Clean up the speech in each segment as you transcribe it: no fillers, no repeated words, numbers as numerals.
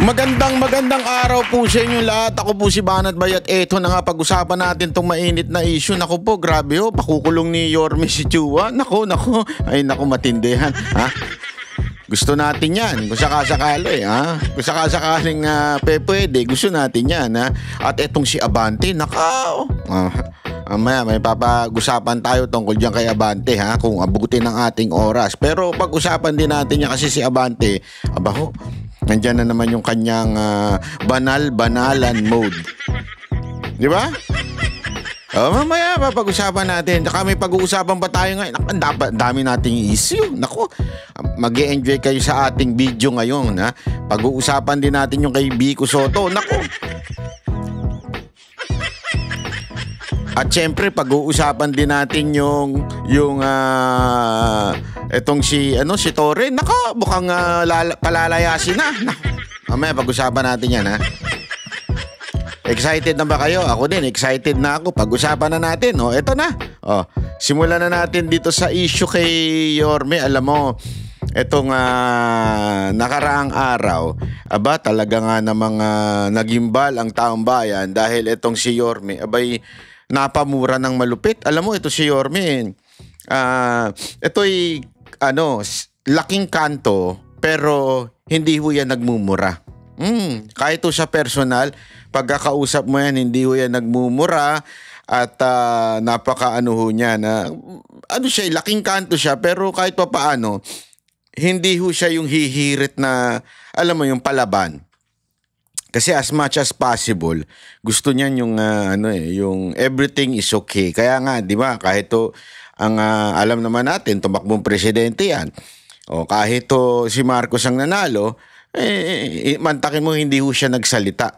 Magandang araw po sa inyo lahat. Ako po si Banat Bayat. Eto na nga, pag-usapan natin tong mainit na issue. Naku po, grabe ho, pakukulong ni Yorme si Chua. Naku. Ay naku, matindihan. Ha? Gusto natin yan. Kung sakasakali, ha? Kung sakasakaling pwede, gusto natin yan, ha? At etong si Abante, nakaw. May papag-usapan tayo tungkol dyan kay Abante, ha? Kung abutin ng ating oras. Pero pag-usapan din natin yan kasi si Abante, abaho, nandyan na naman yung kanyang banalan mode. Di ba? Mamaya papag-usapan natin. Saka may pag-uusapan pa tayo ngayon. Dami nating issue. Naku, mag-e-enjoy kayo sa ating video ngayon. Ha? Pag-uusapan din natin yung kay Vico Sotto. Naku. At syempre, pag-uusapan din natin yung etong si Torre. Naku, mukhang palalayasin na. Mamaya pag-usapan natin yan, ha. Excited na ba kayo? Ako din, excited na ako. Pag-usapan na natin. Eto na. Simulan na natin dito sa issue kay Yorme. Alam mo, etong nakaraang araw, talaga nga namang nagimbal ang taong bayan dahil etong si Yorme, napamura ng malupit. Alam mo, ito si Yorme, ito'y laking kanto, pero hindi ho yan nagmumura. Kahit to sa personal, pagkakausap mo yan, hindi ho yan nagmumura at napaka-ano ho niya na laking kanto siya, pero kahit pa paano, hindi ho siya yung hihirit na, alam mo, yung palaban. Kasi as much as possible, gusto niyan yung yung everything is okay. Kaya nga, 'di ba, kahit to ang alam naman natin, tumakbong presidente 'yan. Kahit to si Marcos ang nanalo, mantakin mo hindi ho siya nagsalita.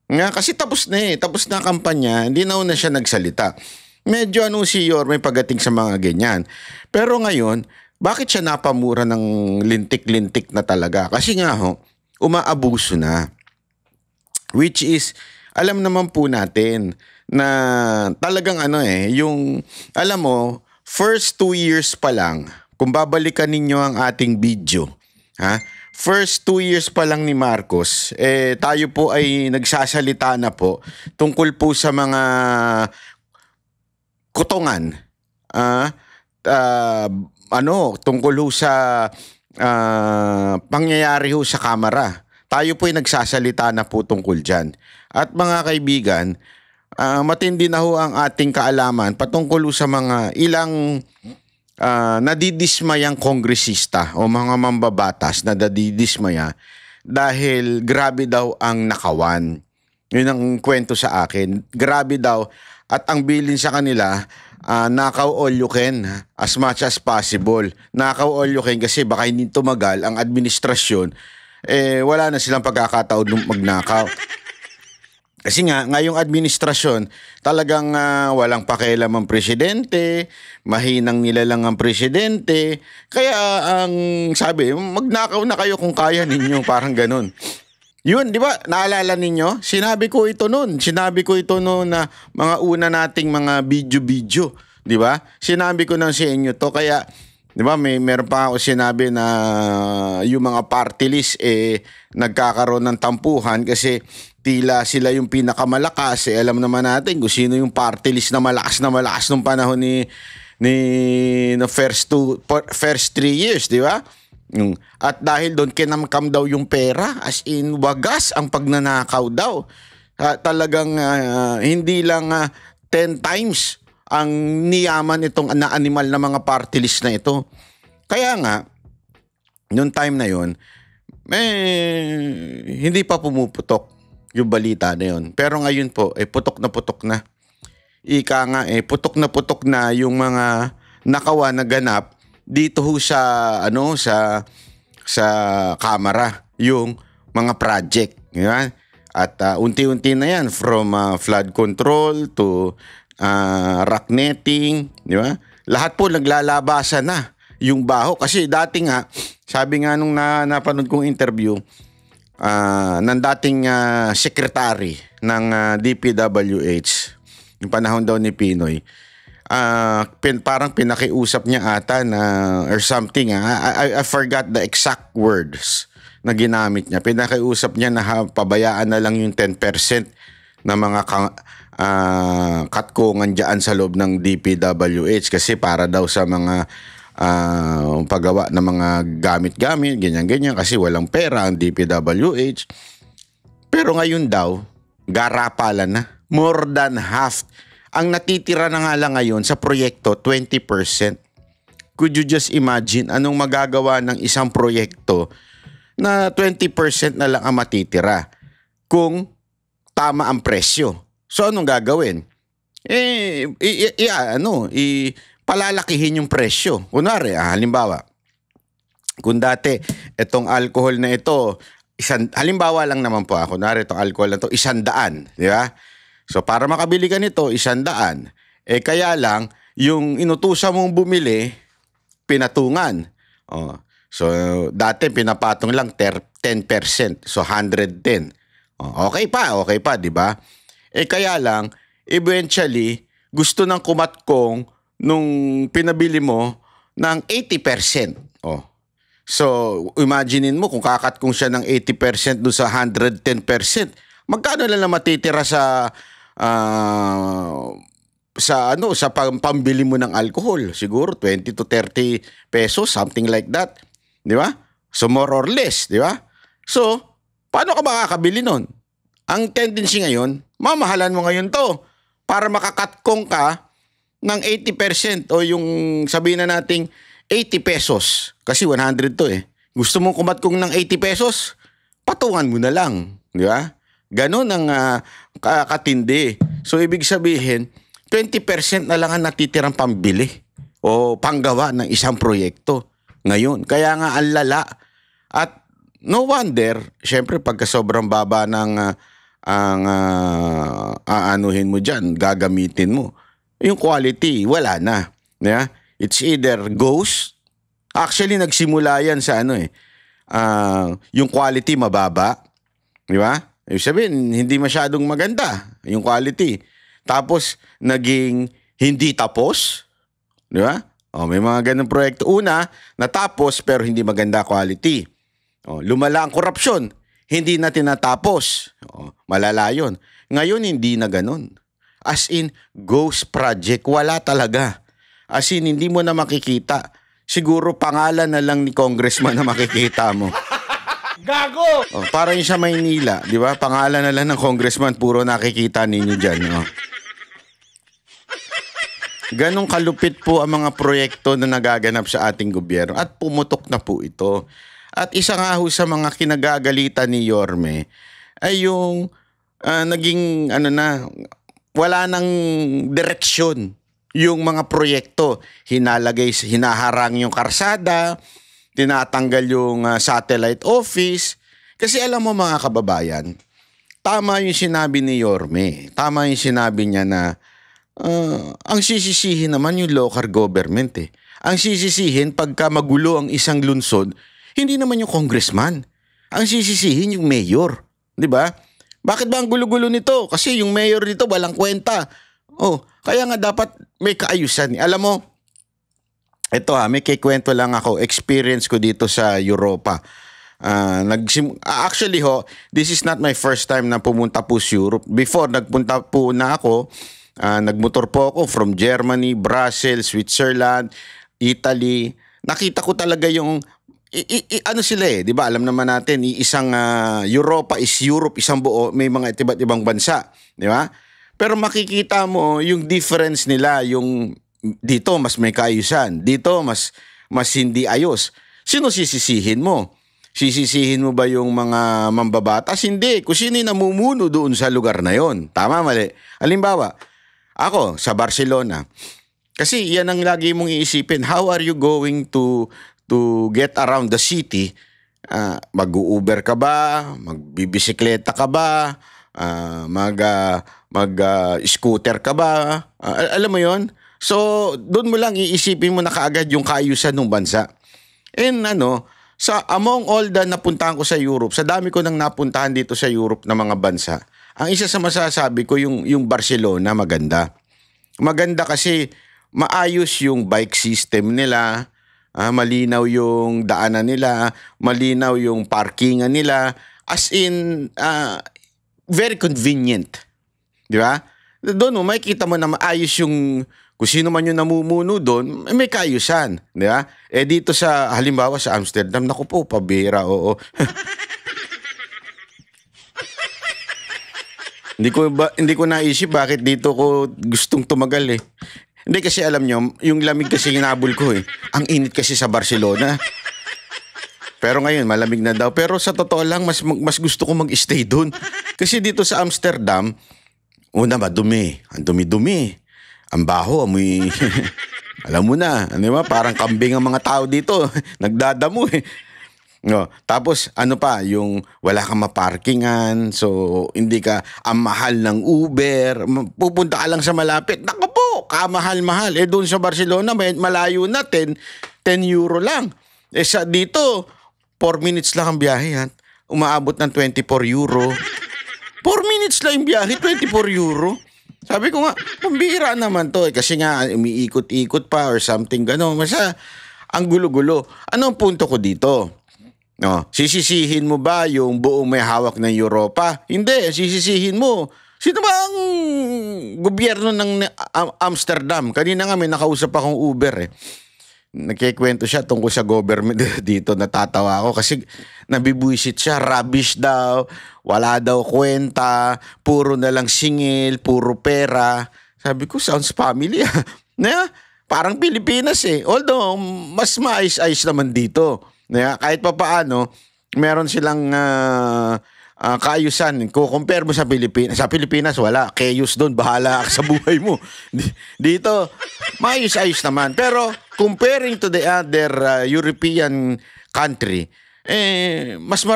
Nga kasi tapos na ang kampanya, hindi na siya nagsalita. Medyo si Yorme pagdating sa mga ganyan. Pero ngayon, bakit siya napamura ng lintik-lintik na talaga? Kasi nga umaabuso na. Which is, alam naman po natin na talagang yung, alam mo, first 2 years pa lang, kung babalikan ninyo ang ating video, first 2 years pa lang ni Marcos, tayo po ay nagsasalita na po tungkol po sa mga kutongan, tungkol ho sa pangyayari ho sa Kamara. Tayo po ay nagsasalita na po tungkol dyan. At mga kaibigan, matindi na ho ang ating kaalaman patungkol sa mga ilang nadidismayang kongresista o mga mambabatas na nadidismaya dahil grabe daw ang nakawan. Yun ang kwento sa akin. Grabe daw. At ang bilin sa kanila, nakaw all you can as much as possible. Nakaw all you can kasi baka hindi tumagal ang administrasyon, wala na silang pagkakataon nung magnakaw. Kasi nga, ngayong administrasyon, talagang walang pakialam ang presidente, mahinang nilalang ang presidente. Kaya ang sabi, magnakaw na kayo kung kaya ninyo, parang ganun. Yun, di ba? Naalala ninyo? Sinabi ko ito noon na mga una nating mga video-video. Di ba? Sinabi ko na sa inyo to, kaya di ba, meron pa ako sinabi na yung mga party list nagkakaroon ng tampuhan kasi tila sila yung pinakamalakas. Alam naman natin kung sino yung party list na malakas nung panahon ni first 3 years, di ba? At dahil doon kinamkam daw yung pera, as in wagas ang pagnanakaw daw. Talagang hindi lang 10 times ang niyaman itong na-animal na mga party list na ito. Kaya nga, noong time na yon, hindi pa pumuputok yung balita na yon. Pero ngayon po, putok na putok na. Ika nga, putok na yung mga nakawan na ganap dito ho sa Kamara, yung mga project. Yan? At unti-unti na yan, from flood control to rock netting, di ba? Lahat po naglalabasan na yung baho. Kasi dati nga, sabi nga nung napanood kong interview, ng dating secretary ng DPWH, yung panahon daw ni Pinoy, parang pinakiusap niya ata na or something. I forgot the exact words na ginamit niya. Pinakiusap niya na pabayaan na lang yung 10% na mga katkongan dyan sa loob ng DPWH kasi para daw sa mga paggawa ng mga gamit-gamit, ganyan-ganyan kasi walang pera ang DPWH. Pero ngayon daw, garapalan na. More than half. Ang natitira na nga lang ngayon sa proyekto, 20%. Could you just imagine anong magagawa ng isang proyekto na 20% na lang ang matitira kung tama ang presyo? So anong gagawin? Palalakihin yung presyo. Kunwari, halimbawa, kung dati itong alcohol na ito, halimbawa lang naman po ako, kunwari itong alcohol na ito, 100, di ba? So para makabili ka nito, 100. Kaya lang, yung inutusan mong bumili, pinatungan. So dati pinapatong lang 10%, so 110. Okay pa, di ba? Kaya lang, eventually, gusto ng kumatkong nung pinabili mo ng 80%. So, imaginein mo kung kakatkong siya ng 80% doon sa 110%, magkano lang matitira sa pambili mo ng alcohol? Siguro 20 to 30 pesos, something like that. Di ba? So, more or less, di ba? So, paano ka makakabili nun? Ang tendency ngayon, mamahalan mo ngayon to para makakatkong ka ng 80% o yung sabihin na nating 80 pesos. Kasi 100 to Gusto mong kumatkong ng 80 pesos? Patungan mo na lang. Di ba? Ganon ang katindi. So, ibig sabihin, 20% na lang ang natitirang pambili o panggawa ng isang proyekto ngayon. Kaya nga ang lala. At no wonder, syempre pagka sobrang baba ng aanuhin mo dyan, gagamitin mo. Yung quality, wala na. Yeah? It's either goes. Actually, nagsimula yan sa yung quality mababa. Di ba? Ibig sabihin, hindi masyadong maganda yung quality. Tapos, naging hindi tapos. Di ba? May mga ganong proyekto. Una, natapos pero hindi maganda quality. Lumala ang korupsyon. Hindi na tinatapos. Malala yun. Ngayon, hindi na ganon. As in, ghost project. Wala talaga. As in, hindi mo na makikita. Siguro pangalan na lang ni congressman na makikita mo. Gago! Parang yung sa Maynila, di ba? Pangalan na lang ng congressman, puro nakikita ninyo dyan. Ganong kalupit po ang mga proyekto na nagaganap sa ating gobyerno at pumutok na po ito. At isa nga ho sa mga kinagagalitan ni Yorme ay yung naging wala nang direksyon yung mga proyekto. Hinaharang yung karsada, tinatanggal yung satellite office. Kasi alam mo mga kababayan, tama yung sinabi ni Yorme. Tama yung sinabi niya na ang sisisihin naman yung local government Ang sisisihin pagka magulo ang isang lungsod, hindi naman yung congressman. Ang sisisihin yung mayor. Di ba? Bakit ba ang gulo-gulo nito? Kasi yung mayor nito walang kwenta. Kaya nga dapat may kaayusan. Alam mo, ito may kikwento lang ako. Experience ko dito sa Europa. Actually this is not my first time na pumunta po sa Europe. Before, nagpunta po na ako. Nagmotor po ako from Germany, Brussels, Switzerland, Italy. Nakita ko talaga yung sila di ba? Alam naman natin, isang Europa is Europe, isang buo, may mga iba't ibang bansa, di ba? Pero makikita mo yung difference nila, yung dito mas may kaayusan, dito mas hindi ayos. Sino sisisihin mo? Sisisihin mo ba yung mga mambabatas? Hindi. Kung sino yung namumuno doon sa lugar na yon. Tama, mali. Halimbawa, ako sa Barcelona. Kasi yan ang lagi mong iisipin. How are you going to get around the city? Mag-Uber ka ba? Magbibisikleta ka ba? Mag-scooter ka ba? Alam mo yon? So, doon mo lang iisipin mo na kaagad yung kaayusan ng bansa. And among all the napuntahan ko sa Europe, sa dami ko nang napuntahan dito sa Europe na mga bansa, ang isa sa masasabi ko yung Barcelona maganda. Maganda kasi maayos yung bike system nila, Malinaw yung daanan nila, malinaw yung parkingan nila. As in, very convenient. Di ba? Doon, makikita mo na maayos yung, kung sino man yung namumuno doon, may kaayusan. Di ba? Dito sa, halimbawa sa Amsterdam, naku po, pabira, oo. Hindi ko naisip bakit dito ko gustong tumagal eh. Hindi kasi alam nyo, yung lamig kasi hinabol ko eh. Ang init kasi sa Barcelona. Pero ngayon, malamig na daw. Pero sa totoo lang, mas gusto ko mag-stay doon. Kasi dito sa Amsterdam, una madumi. Ang dumi-dumi. Ang baho, amoy... Alam mo na, di ba? Parang kambing ang mga tao dito. Nagdadamo eh. No, tapos ano pa, yung wala kang maparkingan, so hindi ka ang mahal ng Uber, pupunta ka lang sa malapit. Naku po, kamahal-mahal. Doon sa Barcelona, malayo na, 10 euro lang. Sa dito, 4 minutes lang ang biyahe yan. Umaabot ng 24 euro. 4 minutes lang yung biyahe, 24 euro. Sabi ko nga, pambira naman to. Kasi nga, umiikot-ikot pa or something gano'n. Ang gulo-gulo. Ano ang punto ko dito? No, sisisihin mo ba yung buong may hawak ng Europa? Hindi, sisisihin mo. Sino ba ang gobyerno ng Amsterdam? Kanina nga may nakausap akong Uber eh. Nagkikwento siya tungkol sa government dito. Natatawa ako kasi nabibuisit siya. Rubbish daw, wala daw kwenta, puro na lang singil, puro pera. Sabi ko, sounds familiar. Parang Pilipinas eh. Although, mas maayos-ayos naman dito. Kahit pa paano, meron silang kaayusan. Kung compare mo sa Pilipinas, wala. Chaos doon, bahala ka sa buhay mo. Dito, maayos-ayos naman. Pero comparing to the other European country, mas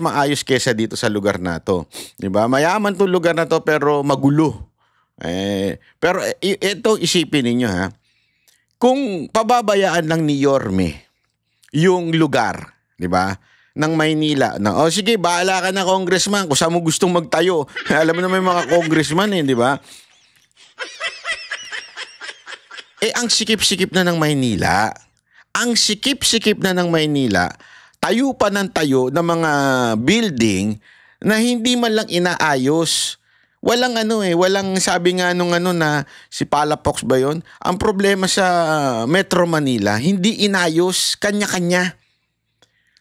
maayos kesa dito sa lugar na to. Diba? Mayaman tong lugar na to pero magulo. Pero ito isipin ninyo ha. Kung pababayaan lang ni Yorme yung lugar, di ba? Ng Maynila. Sige, bahala ka na congressman kung saan mo gustong magtayo. Alam mo na may mga congressman di ba? Ang sikip-sikip na ng Maynila. Ang sikip-sikip na ng Maynila, tayo pa ng tayo ng mga building na hindi man lang inaayos. Walang walang sabi nga nung na si Palafox ba yun? Ang problema sa Metro Manila, hindi inayos, kanya-kanya.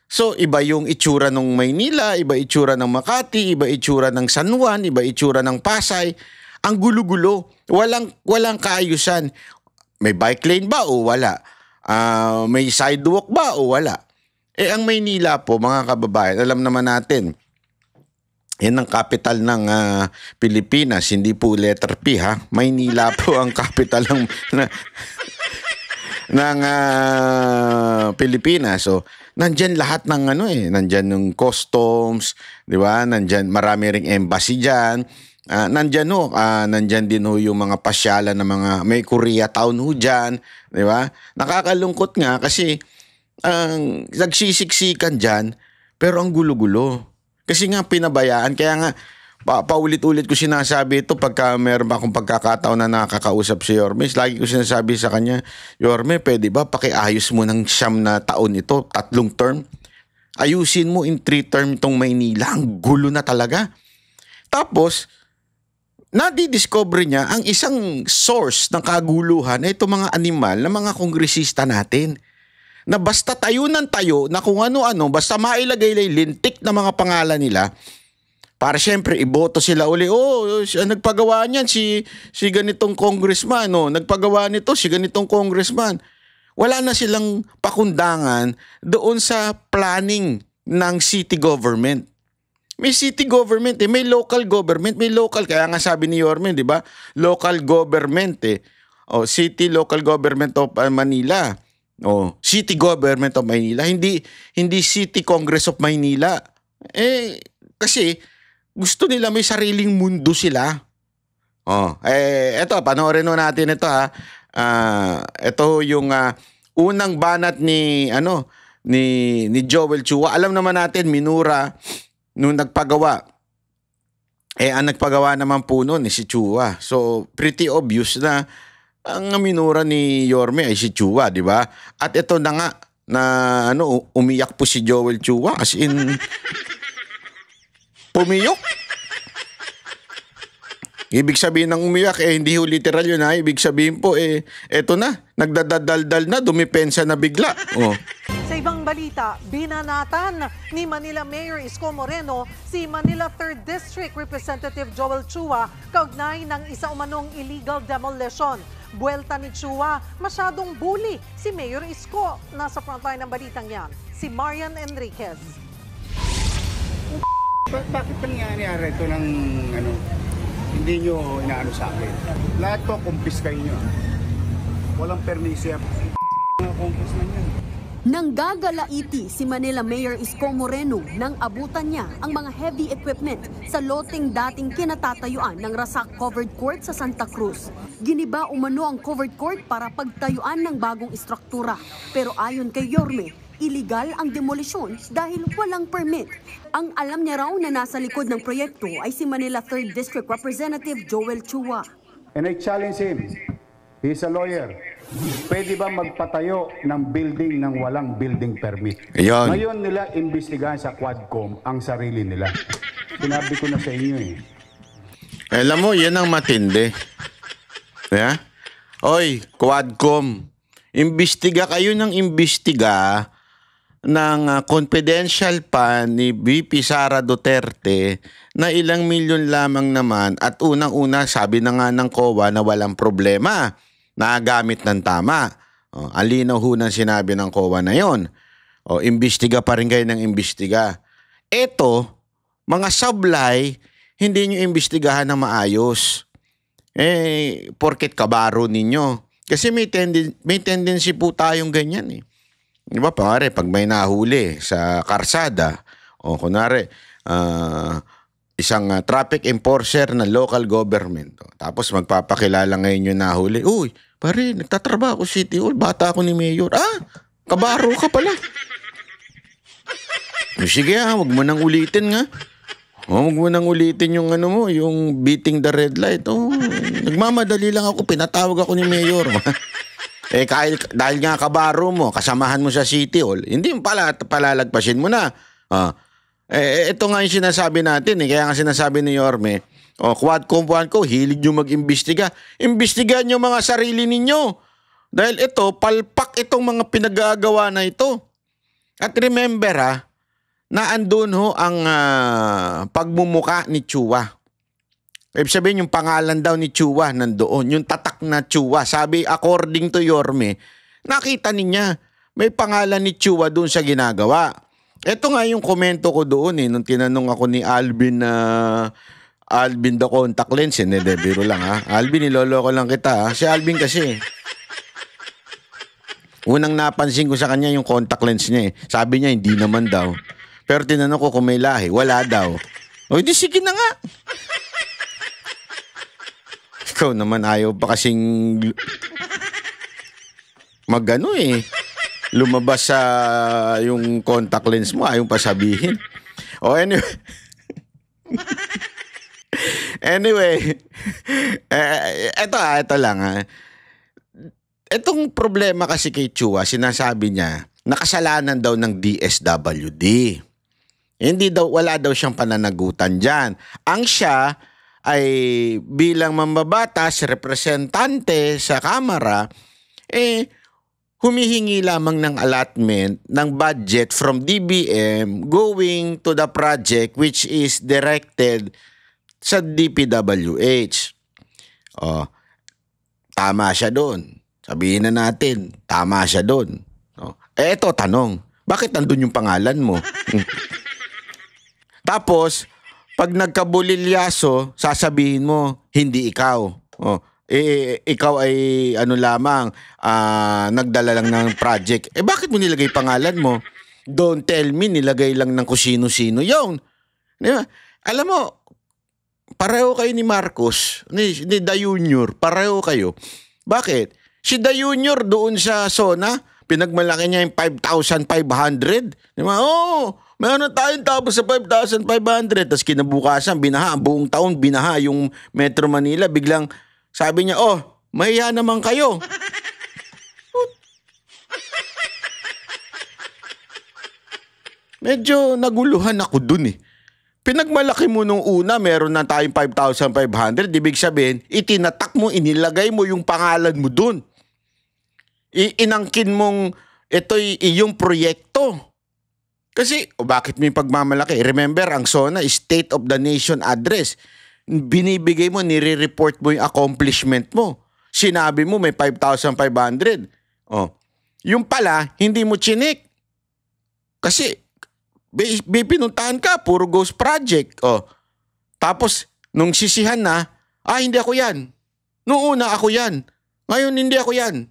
So, iba yung itsura ng Maynila, iba itsura ng Makati, iba itsura ng San Juan, iba itsura ng Pasay. Ang gulo-gulo, walang kaayusan. May bike lane ba o wala? May sidewalk ba o wala? Ang Maynila po, mga kababayan, alam naman natin, yan ang capital ng Pilipinas, hindi po letter P ha. Maynila po ang capital ng Pilipinas. So, nandyan lahat ng nandyan yung customs, di ba? Nandyan marami ring embassy diyan. Nandyan din yung mga pasyalan ng mga may Koreatown diyan, di ba? Nakakalungkot nga kasi nagsisiksikan diyan pero ang gulo-gulo. Kasi nga pinabayaan, kaya nga paulit-ulit ko sinasabi ito pagka meron akong pagkakataon na nakakausap si Yorme. Lagi ko sinasabi sa kanya, Yorme, pwede ba pakiayos mo ng 9 na taon ito, 3 term? Ayusin mo in 3 term itong Maynila, ang gulo na talaga. Tapos, nadidiscover niya ang isang source ng kaguluhan na itong mga animal na mga kongresista natin. Na basta tayo ng tayo, na kung ano-ano, basta mailagay lintik na mga pangalan nila, para syempre iboto sila uli. Nagpagawa niyan si ganitong congressman, nagpagawa nito si ganitong congressman. Wala na silang pakundangan doon sa planning ng city government. May city government may local government, may local. Kaya nga sabi ni Yorme, di ba? Local government City Local Government of Manila. City Government of Maynila, hindi City Congress of Maynila. Kasi gusto nila may sariling mundo sila. Eto, panoorin natin ito ha. Ito yung unang banat ni Joel Chua. Alam naman natin minura nung nagpagawa. Ang nagpagawa naman po noon si Chua. So pretty obvious na ang minura ni Yorme ay si Chua, di ba? At ito na nga, na umiyak po si Joel Chua, as in, pumiyok. Ibig sabihin ng umiyak, hindi ho literal yun ha. Ibig sabihin po, eto na, nagdadaldal na, dumipensa na bigla. Oh. Sa ibang balita, binanatan ni Manila Mayor Isko Moreno si Manila 3rd District Representative Joel Chua kaugnay ng isa umanong illegal demolition. Buwelta ni Chua, masyadong bully si Mayor Isko. Nasa frontline ng balitang yan, si Marian Enriquez. Bakit nangyayari ito ng hindi nyo inaano sa akin? Lahat to kumpiskay nyo. Walang permiso yan. Mga kumpis na yan. Nanggagalaiti si Manila Mayor Isko Moreno nang abutan niya ang mga heavy equipment sa loteng dating kinatatayuan ng Rasak Covered Court sa Santa Cruz. Giniba umano ang covered court para pagtayuan ng bagong istruktura. Pero ayon kay Yorme, illegal ang demolisyon dahil walang permit. Ang alam niya raw na nasa likod ng proyekto ay si Manila 3rd District Representative Joel Chua. And I challenge him. He's a lawyer. Pwede ba magpatayo ng building ng walang building permit? Ayun. Ngayon nila imbestigahan sa Quadcom ang sarili nila. Sinabi ko na sa inyo Alam mo, yan ang matindi. Yeah? Oy, Quadcom, imbestiga kayo ng imbestiga ng confidential pa ni VP Sara Duterte na ilang milyon lamang naman at unang-una sabi na nga ng COA na walang problema, nagamit ng tama. Alinaw ho ng sinabi ng COA na yon. Imbestiga pa rin kayo ng imbestiga. Eto, mga sablay, hindi nyo imbestigahan na maayos. Porket kabaro ninyo. Kasi may tendency po tayong ganyan eh. Di ba, pare, pag may nahuli sa karsada, o kunwari, isang traffic enforcer na local government, tapos magpapakilala ngayon yung nahuli, uy, pare, nagtatrabaho ako City Hall, bata ako ni Mayor. Kabaro ka pala. Sige wag mo nang ulitin nga. Wag mo nang ulitin yung yung beating the red light. Nagmamadali lang ako, pinatawag ako ni Mayor. Dahil nga kabaro mo, kasamahan mo sa City Hall, hindi mo palalagpasin mo na. Ito nga yung sinasabi natin. Kaya nga sinasabi ni Yorme, Quadcom, hilig nyo mag-imbestiga. Imbestigahan nyo mga sarili ninyo. Dahil ito, palpak itong mga pinagagawa na ito. At remember na andun ho ang pagmumuka ni Chua. Ibig sabihin yung pangalan daw ni Chua nandoon, yung tatak na Chua. Sabi, according to Yorme, nakita niya, may pangalan ni Chua doon sa ginagawa. Ito nga yung komento ko doon nung tinanong ako ni Alvin Alvin the contact lens. Biro lang Alvin, niloloko lang kita Si Alvin kasi. Unang napansin ko sa kanya yung contact lens niya Sabi niya, hindi naman daw. Pero tinanong ko kung may lahi, wala daw. Di sige na nga. Ikaw naman ayaw pa kasing magano lumabas sa yung contact lens mo, ayaw pa sabihin. Anyway, eto lang Etong problema kasi kay Chua, sinasabi niya, nakasalanan daw ng DSWD. Wala daw siyang pananagutan dyan. Ang siya ay bilang mambabatas, representante sa Kamara, humihingi lamang ng allotment ng budget from DBM going to the project which is directed sa DPWH. Tama siya doon. Sabihin na natin, tama siya doon. Eto, tanong, bakit nandun yung pangalan mo? Tapos, pag nagkabulilyaso, sasabihin mo, hindi ikaw. Ikaw ay lamang, nagdala lang ng project. Bakit mo nilagay pangalan mo? Don't tell me, nilagay lang ng kusino-sino. Yun. Diba? Alam mo, pareho kayo ni Marcos, ni Da Junior, pareho kayo. Bakit? Si Da Junior doon sa SONA, pinagmalaki niya yung 5,500. Diba? Meron tayong tapos sa 5,500. Tapos kinabukasan, binaha. Ang buong taon, binaha yung Metro Manila. Biglang sabi niya, Mahiya naman kayo. Medyo naguluhan ako dun eh. Pinagmalaki mo nung una, meron na tayong 5,500. Ibig sabihin, itinatak mo, inilagay mo yung pangalan mo dun. Inangkin mong ito'y iyong proyekto. Kasi, bakit may pagmamalaki? Remember, ang SONA is State of the Nation address. Binibigay mo, nire-report mo yung accomplishment mo. Sinabi mo may 5,500. Oh. Yung pala, hindi mo chinik. Kasi, pinuntahan ka, puro ghost project. Oh. Tapos, nung sisihan na, hindi ako yan. Noong una, ako yan. Ngayon, hindi ako yan.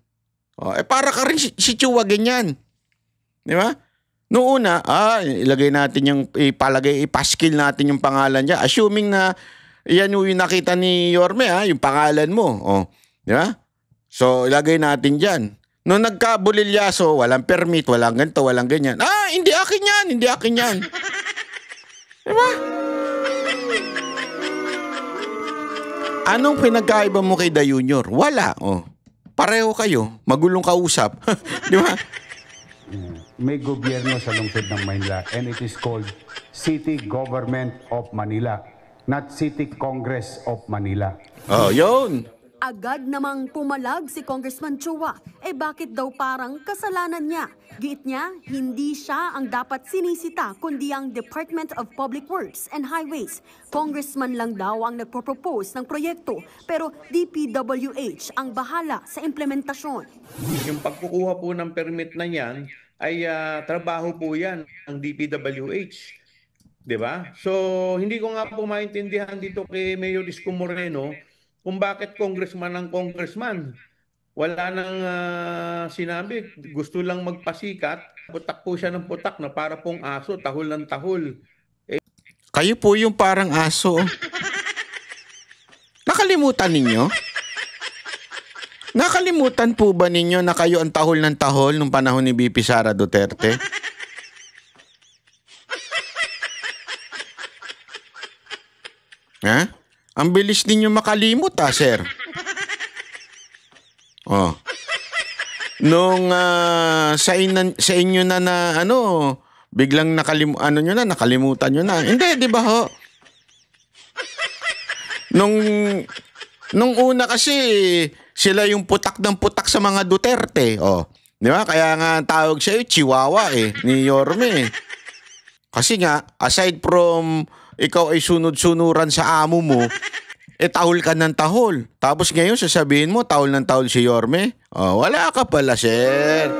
Oh, para ka rin si Chua, ganyan. Di ba? Noong una, ilagay natin yung, ipaskill natin yung pangalan niya. Assuming na, yan yung nakita ni Yorme, yung pangalan mo. Oh. Di ba? So, ilagay natin dyan. Nung nagkabulilyaso, walang permit, walang ganito, walang ganyan. Hindi akin yan, hindi akin yan. Diba? Anong pinagkaiba mo kay Da Junior? Wala, oh. Pareho kayo, magulong kausap. Di ba? May gobyerno sa lungsod ng Manila and it is called City Government of Manila, not City Congress of Manila. Oh, yun. Agad namang pumalag si Congressman Chua. Bakit daw parang kasalanan niya? Giit niya, hindi siya ang dapat sinisita kundi ang Department of Public Works and Highways. Congressman lang daw ang nagpropose ng proyekto pero DPWH ang bahala sa implementasyon. Yung pagkukuha po ng permit na yan ay trabaho po yan ng DPWH. Diba? So, hindi ko nga po maintindihan dito kay Mayor Isko Moreno kung bakit congressman ang congressman. Wala nang sinabi, gusto lang magpasikat. Putak po siya ng putak na para pong aso, tahol ng tahol. Kayo po yung parang aso. Nakalimutan ninyo? Nakalimutan po ba ninyo na kayo ang tahol ng tahol nung panahon ni VP Sara Duterte? Ha? Ang bilis ninyo makalimot, sir. Oh. Nung sa inyo na biglang nakalimutan nyo na. Hindi, di ba ho? Nung una kasi sila yung putak ng putak sa mga Duterte. Oh. Di ba? Kaya nga tawag siya Chihuahua ni Yorme. Kasi nga, aside from ikaw ay sunod-sunuran sa amo mo, tahol ka ng tahol. Tapos ngayon sasabihin mo, tahol ng tahol si Yorme? Oh, wala ka pala, sir.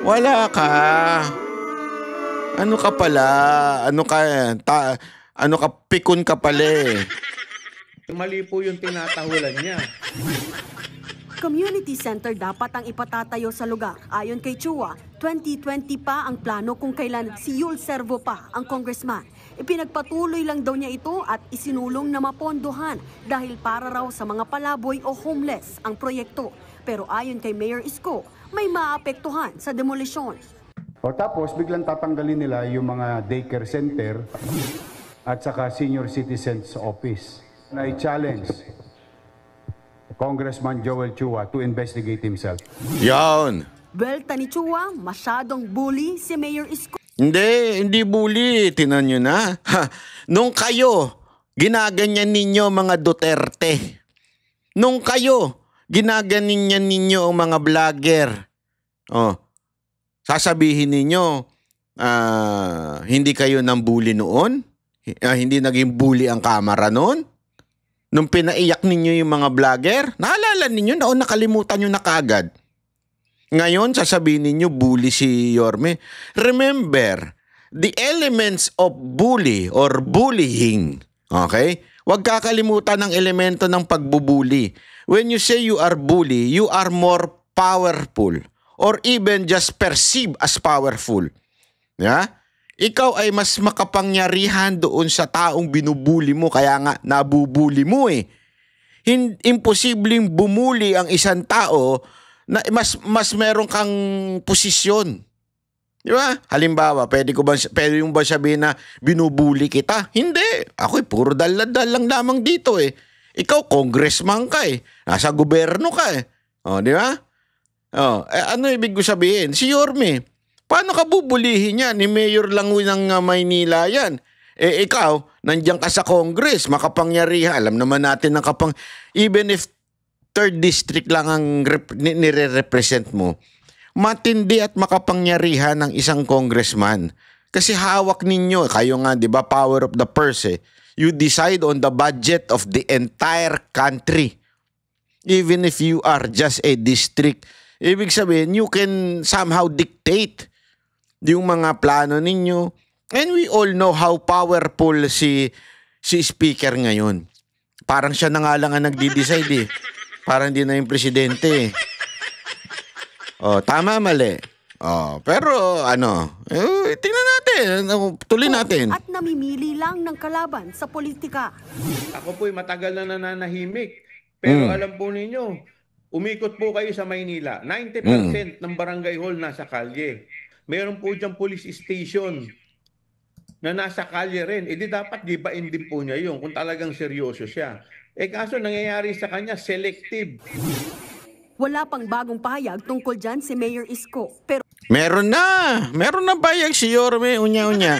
Wala ka. Ano ka pala? Ano ka, pikon ka pala Mali po yung tinatahulan niya. Community center dapat ang ipatatayo sa lugar. Ayon kay Chua, 2020 pa ang plano kung kailan si Yul Servo pa ang congressman. Ipinagpatuloy lang daw niya ito at isinulong na mapondohan dahil para raw sa mga palaboy o homeless ang proyekto. Pero ayon kay Mayor Isko, may maapektuhan sa demolisyon. O tapos biglang tatanggalin nila yung mga daycare center at saka senior citizens office. I challenge Congressman Joel Chua to investigate himself. Yan. Belta ni Chua, masyadong bully si Mayor Isko. Hindi bully. Tinan nyo na. Nung kayo, ginaganyan ninyo mga Duterte. Nung kayo, ginaganyan ninyo ang mga vlogger. Oh, sasabihin ninyo, hindi kayo nang bully noon? Hindi naging bully ang kamera noon? Nung pinaiyak ninyo yung mga vlogger, naalala ninyo, nakalimutan nyo na kaagad. Ngayon, sasabihin ninyo, bully si Yorme. Remember, the elements of bully or bullying, okay? Huwag kakalimutan ng elemento ng pagbubuli. When you say you are bully, you are more powerful or even just perceived as powerful. Yeah? Ikaw ay mas makapangyarihan doon sa taong binubuli mo, kaya nga nabubuli mo Imposibleng bumuli ang isang tao na mas meron kang posisyon. Di ba? Halimbawa, pwede yung ba sabihin na binubuli kita? Hindi. Ako'y puro dal lang lamang dito Ikaw, congressman ka eh. Nasa gobyerno ka eh. O, di ba? O, ano ibig ko sabihin? Si Yorme, paano ka bubulihin yan? Ni Mayor lang ng Maynila yan. Ikaw, nandiyan ka sa Congress, makapangyarihan. Alam naman natin ng even if 3rd district lang ang nire-represent mo, matindi at makapangyarihan ng isang congressman. Kasi hawak ninyo, kayo nga, di ba, power of the purse eh. You decide on the budget of the entire country. Even if you are just a district. Ibig sabihin, you can somehow dictate yung mga plano ninyo. And we all know how powerful si speaker ngayon. Parang siya na nga lang ang nagdi-decide eh. Parang hindi na yung presidente eh. Oh, tama, mali. Oh, pero tingnan natin, tuloy natin. At namimili lang ng kalaban sa politika. Ako po'y matagal na nananahimik. Pero alam po ninyo, umikot po kayo sa Maynila. 90% ng barangay hall nasa kalye. Meron po diyang police station na nasa kalye rin. Di dapat gibain din po niya yun kung talagang seryoso siya. Kaso nangyayari sa kanya, selective. Wala pang bagong pahayag tungkol dyan si Mayor Isko. Pero Meron na payag si Yorme, unya-unya.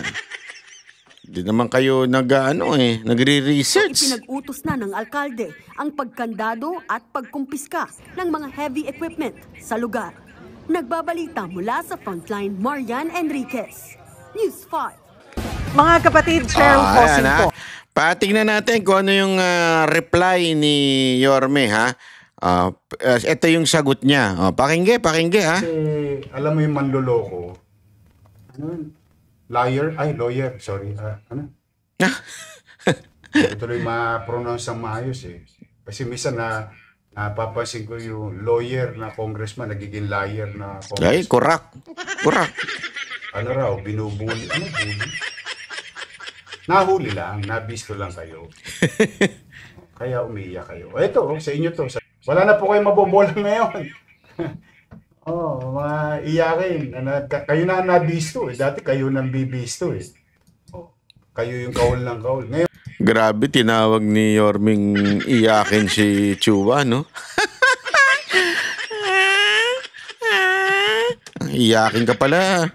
Di naman kayo nagre-research. ipinag-utos na ng alkalde ang pagkandado at pagkumpiska ng mga heavy equipment sa lugar. Nagbabalita mula sa Frontline, Marian Enriquez. News 5. Mga kapatid, Cheryl Cosing po. Patingnan natin kung ano yung reply ni Yorme, ha? Ito yung sagot niya. Pakingge, ha? Kasi, alam mo yung manloloko. Lawyer, sorry. Tuloy ma-pronounce ang maayos eh. Kasi minsan napapansin ko yung lawyer na congressman, nagiging liar na congressman. Ay, correct. Ano raw, binubuli. Ano bully? Nahuli lang, nabisto lang kayo. Kaya umiiyak kayo. Ito, sa inyo to. Wala na po kayo mabobola ngayon. Maiyakin. Kayo na nabisto eh. Dati kayo nang bibisto eh. Kayo yung kahol ng kahol. Ngayon, Grabe, tinawag ni Yorming iyakin si Chua, no? Iyakin ka pala.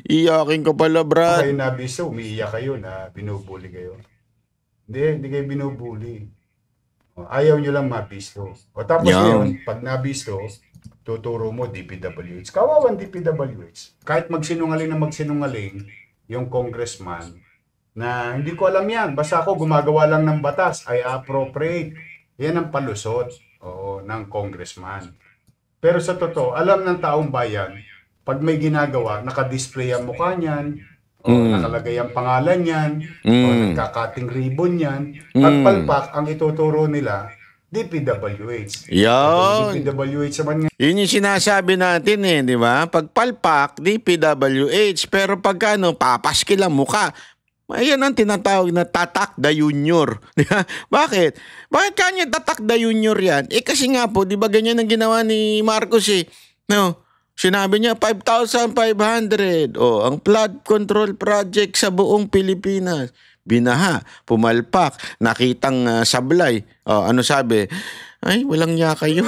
Iyakin ka pala, Brad. kayo nabisto, umiiyak kayo na binubuli kayo. Hindi kayo binubuli. Ayaw nyo lang mabisto. Tapos ngayon, pag nabisto, tuturo mo DPWH. Kawawang DPWH. Kahit magsinungaling na magsinungaling, yung congressman, na hindi ko alam yan. Basta ako gumagawa lang ng batas, I appropriate. Yan ang palusot ng congressman. Pero sa totoo, alam ng taong bayan, pag may ginagawa, nakadisplay ang mukha niyan, nakalagay ang pangalan niyan, nagkakating ribbon niyan, pagpalpak, ang ituturo nila, DPWH. Yan. DPWH naman nga. Yun yung sinasabi natin eh, di ba? Pagpalpak, DPWH. Pero pagkano, papaskil ang muka. Ayan ang tinatawag na Tatak the Junior. Bakit? Bakit kanya Tatak the Junior yan? Kasi nga po, di ba ganyan ang ginawa ni Marcos eh? No? Sinabi niya 5,500. Ang flood control project sa buong Pilipinas. Binaha, pumalpak, nakitang sablay. Ano sabi? Ay, walang niya kayo.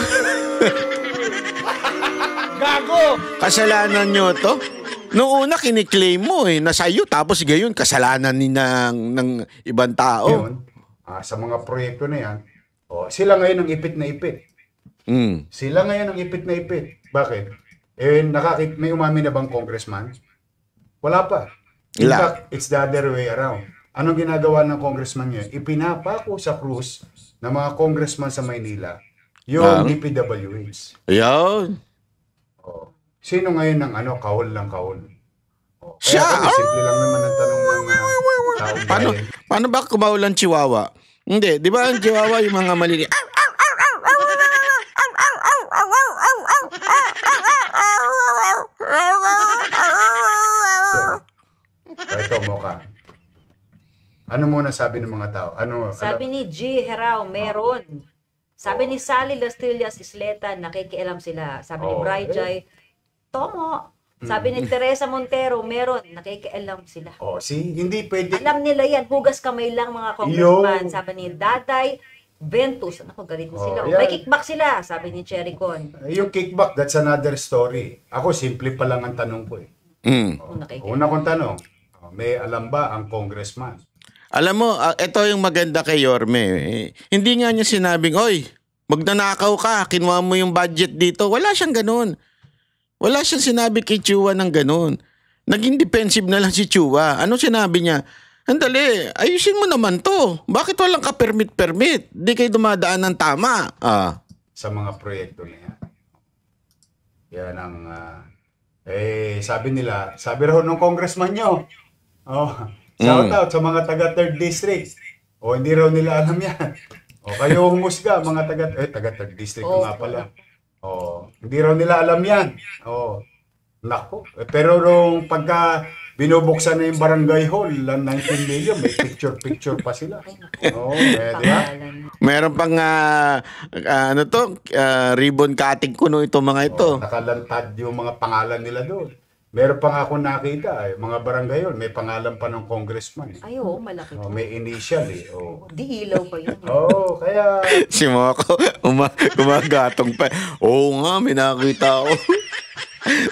Gago! Kasalanan nyo to? Noong una, kiniklaim mo na sa'yo. Tapos gayon, kasalanan ng ibang tao. Ngayon, sa mga proyekto na yan, sila ngayon ang ipit na ipit. Sila ngayon ang ipit na ipit. Bakit? May umamin na bang congressman? Wala pa. In fact, it's the other way around. Anong ginagawa ng congressman niya? Ipinapako sa krus ng mga congressman sa Maynila yung DPWH. Ayun. Sino ngayon ang kahol ng kahol? Siya! Simple lang naman ang tanong ng taong bayan. Paano ba kumahol ang chihuahua? Hindi, di ba ang chihuahua yung mga maliliit? Ito, Mocha. Ano muna sabi ng mga tao? Sabi ni G. Herao, meron. Sabi ni Sally Lastillas Isleta, nakikialam sila. Sabi ni Bri Jai, Tomo. Sabi ni Teresa Montero, meron. Nakikialam sila. Hindi pwede. Alam nila yan, hugas kamay lang mga congressman. Sabi ni Daday Ventus. Ako, galit na sila. yan. May kickback sila, sabi ni Cherry Con. Yung kickback, that's another story. Ako, simple pa lang ang tanong ko eh. Una kong tanong, may alam ba ang congressman? Alam mo, ito yung maganda kay Yorme. Hindi nga niya sinabing, oy, magnanakaw ka, kinuha mo yung budget dito. Wala siyang ganun. Wala siyang sinabi kay Chua ng ganun. Naging defensive na lang si Chua. Ano sinabi niya? Andali, ayusin mo naman to. Bakit walang ka permit? Di kayo dumadaan ng tama. Sa mga proyekto na yan. Yan ang, sabi raw ng congressman nyo, shout out sa mga taga 3rd District. Hindi raw nila alam yan. Kayo humusga, mga taga 3rd District nga pala. Hindi raw nila alam yan. Nako. Pero nung pagka binubuksan na yung barangay hall, 19 million, may picture pa sila. Diba? Meron pang ribbon cutting kuno itong mga ito. Nakalantad yung mga pangalan nila doon. Meron pa nga ako nakita, mga barangay hall, may pangalan pa ng congressman. Ay, oo, malaki po. May initial Di ilaw pa yun. Kaya... Si Moko, gumagatong pa. Oo nga, may nakita ako.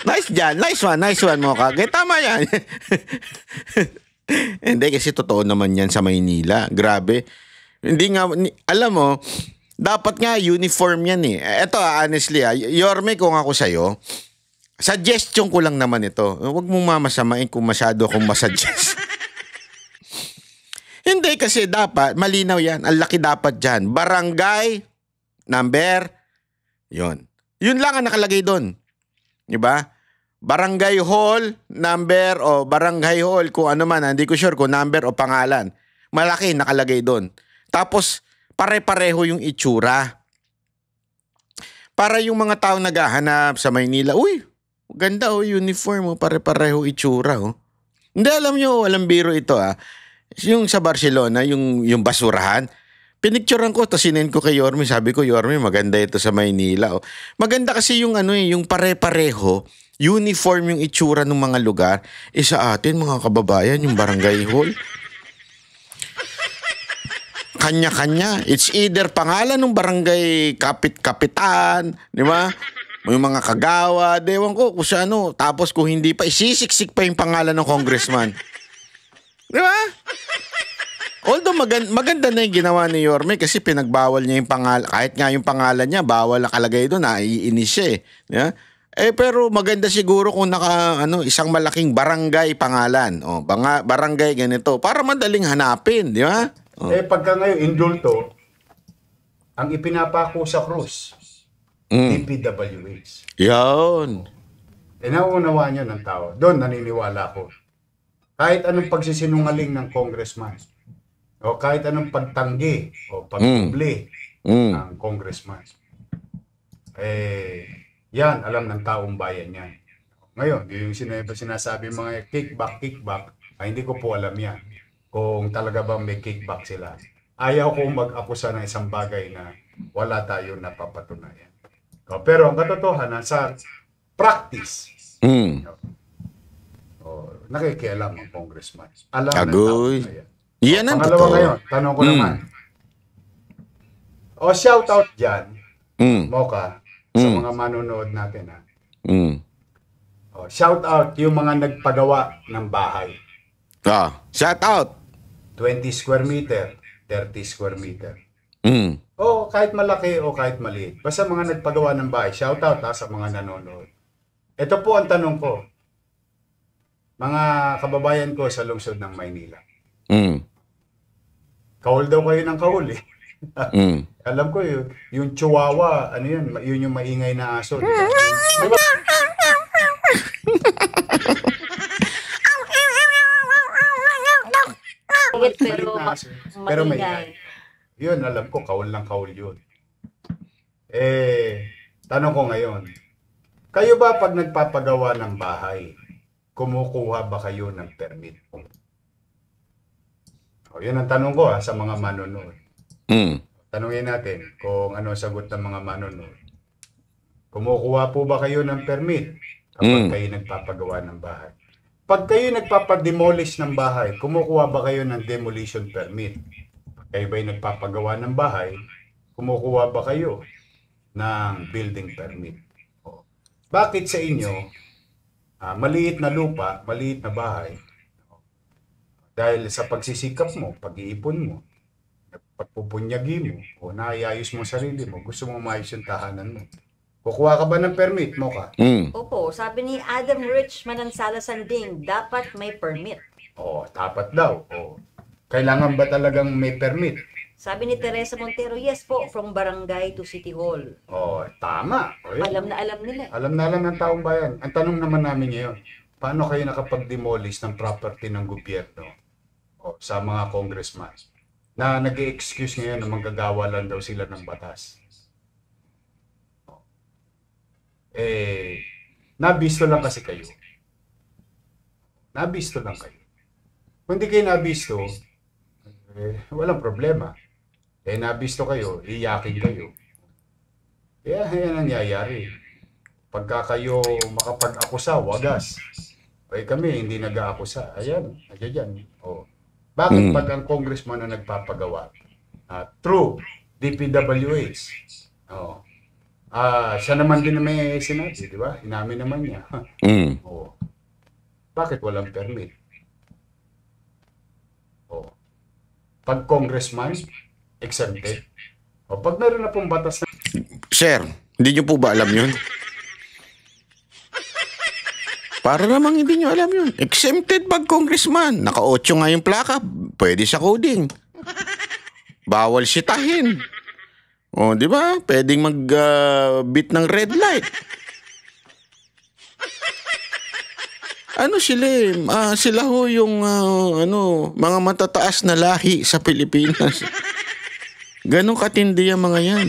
Nice dyan. Nice one, Moka. Kaya tama yan. Hindi, kasi totoo naman yan sa Maynila. Grabe. Hindi nga, alam mo, dapat nga uniform yan eh. Ito honestly, Yorme, kung ako sa'yo, suggestion ko lang naman ito. Huwag mong mamasamain kung masyado akong masuggest. Hindi, kasi dapat, malinaw yan. Ang laki dapat dyan. Barangay, number, yun. Yun lang ang nakalagay doon. Diba? Barangay hall, number, o barangay hall, kung ano man, hindi ko sure kung number o pangalan. Malaki, nakalagay doon. Tapos, pare-pareho yung itsura. Para yung mga taong naghahanap sa Maynila, uy, ganda uniform, pare-pareho itsura. Hindi, alam nyo, walang biro ito. Yung sa Barcelona, yung basurahan, pinicturean ko, tapos sinend ko kay Yorme. Sabi ko, Yorme, maganda ito sa Maynila. Maganda kasi yung yung pare-pareho, uniform yung itsura ng mga lugar. Sa atin, mga kababayan, yung barangay hall. Kanya-kanya. It's either pangalan ng barangay kapitan, di ba? Yung mga kagawa, ewan ko kung sa ano. Tapos kung hindi pa, isisiksik pa yung pangalan ng congressman. Di ba? Although maganda na yung ginawa ni Yorme kasi pinagbawal niya yung pangalan. Kahit nga yung pangalan niya, bawal nakalagay doon, naiinis siya eh. Yeah? Pero maganda siguro kung isang malaking barangay pangalan. Barangay ganito. Para madaling hanapin, di ba? Pagka ngayon, indulto, ang ipinapako sa krus, DPWH. Yun. Nauunawaan nyo ng tao. Doon naniniwala ko. Kahit anong pagsisinungaling ng congressman, o kahit anong pagtanggi o pagpubli ng congressman, yan, alam ng taong bayan yan. Ngayon, yung sinasabi mga kickback, hindi ko po alam yan. Kung talaga bang may kickback sila. Ayaw kong mag-akusa ng isang bagay na wala tayo napapatunayan. Pero ang katotohanan sa practice, nakikialam ang congressman. Alam ng taong bayan. Yan ang pangalawa totoo. Ngayon, tanong ko naman. Shout out dyan, Moka, sa mga manonood natin. Shout out yung mga nagpagawa ng bahay. Shout out. 20 square meter, 30 square meter. Kahit malaki o kahit maliit. Basta mga nagpagawa ng bahay. Shout out sa mga nanonood. Ito po ang tanong ko. Mga kababayan ko sa lungsod ng Maynila. Kahol daw kayo ng kahol eh. Alam ko yung chihuahua, yun yung maingay na aso. Diba? Pero maingay. Yun, alam ko, kahol ng kahol yun. Tanong ko ngayon, kayo ba pag nagpapagawa ng bahay, kumukuha ba kayo ng permit? Yun ang tanong ko sa mga manonood. Tanungin natin kung ano sagot ng mga manonood. Kumukuha po ba kayo ng permit kapag kayo nagpapagawa ng bahay? Pag kayo nagpapademolish ng bahay, kumukuha ba kayo ng demolition permit? Kayo ba'y nagpapagawa ng bahay, kumukuha ba kayo ng building permit? Bakit sa inyo, maliit na lupa, maliit na bahay, dahil sa pagsisikap mo, pag-iipon mo, pagpupunyagi mo, o naayayos mo sarili mo, gusto mo maayos yung tahanan mo. Kukuha ka ba ng permit mo ka? Opo, sabi ni Adam Rich Manansala Sanding, dapat may permit. Dapat daw. Kailangan ba talagang may permit? Sabi ni Teresa Montero, yes po, from barangay to City Hall. Tama. Alam na alam nila. Alam na alam ng taong bayan. Ang tanong naman namin ngayon, paano kayo nakapag-demolish ng property ng gobyerno sa mga congressman na nag-i-excuse ngayon na manggagawa lang daw sila ng batas? Nabisto lang kasi kayo. Nabisto lang kayo. Kung di kayo nabisto, walang problema. Nabisto kayo, iyakin kayo. Yan ang nangyayari. Pagka kayo makapag-akusa, wagas. Kami hindi nag-aakusa. Ayan, dyan. Bakit pag ang congressman na nagpapagawa? True, DPWH. Siya naman din na may sinabi, di ba? Inamin naman niya. Bakit walang permit? Pag congressman, exempted. Pag meron na pong batas na... Sir, hindi nyo po ba alam yun? Para namang hindi nyo alam yun. Exempted pag congressman. Naka-8 nga yung plaka. Pwede sa coding. Bawal sitahin. Di ba? Pwedeng mag-bit ng red light. Sila ho yung mga matataas na lahi sa Pilipinas. Ganong katindi ang mga yan.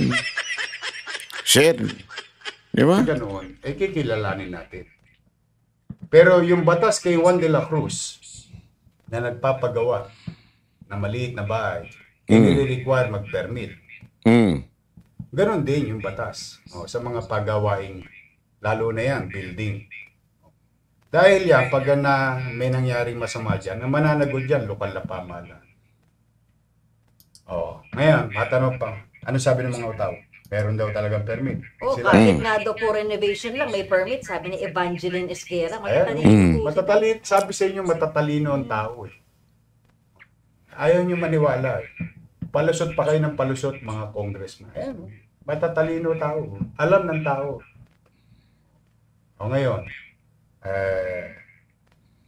Sir, di ba? Ganoon, kikilalanin natin. Pero yung batas kay Juan de la Cruz na nagpapagawa na maliit na bahay, nire-require mag-permit. Ganon din yung batas sa mga pagawaing, lalo na yan, building. Dahil yan, pag may nangyaring masama dyan, ang mananagot dyan, lokal na pamahalaan. Ngayon, matanong pa, ano sabi ng mga tao? Meron daw talagang permit. Kahit nga daw po renovation lang, may permit. Sabi ni Evangeline Esguera, matatalino po. Sabi sa inyo, matatalino ang tao. Ayaw nyo maniwala. Palusot pa kayo ng palusot, mga congressman. Matatalino tao. Alam ng tao. Ngayon,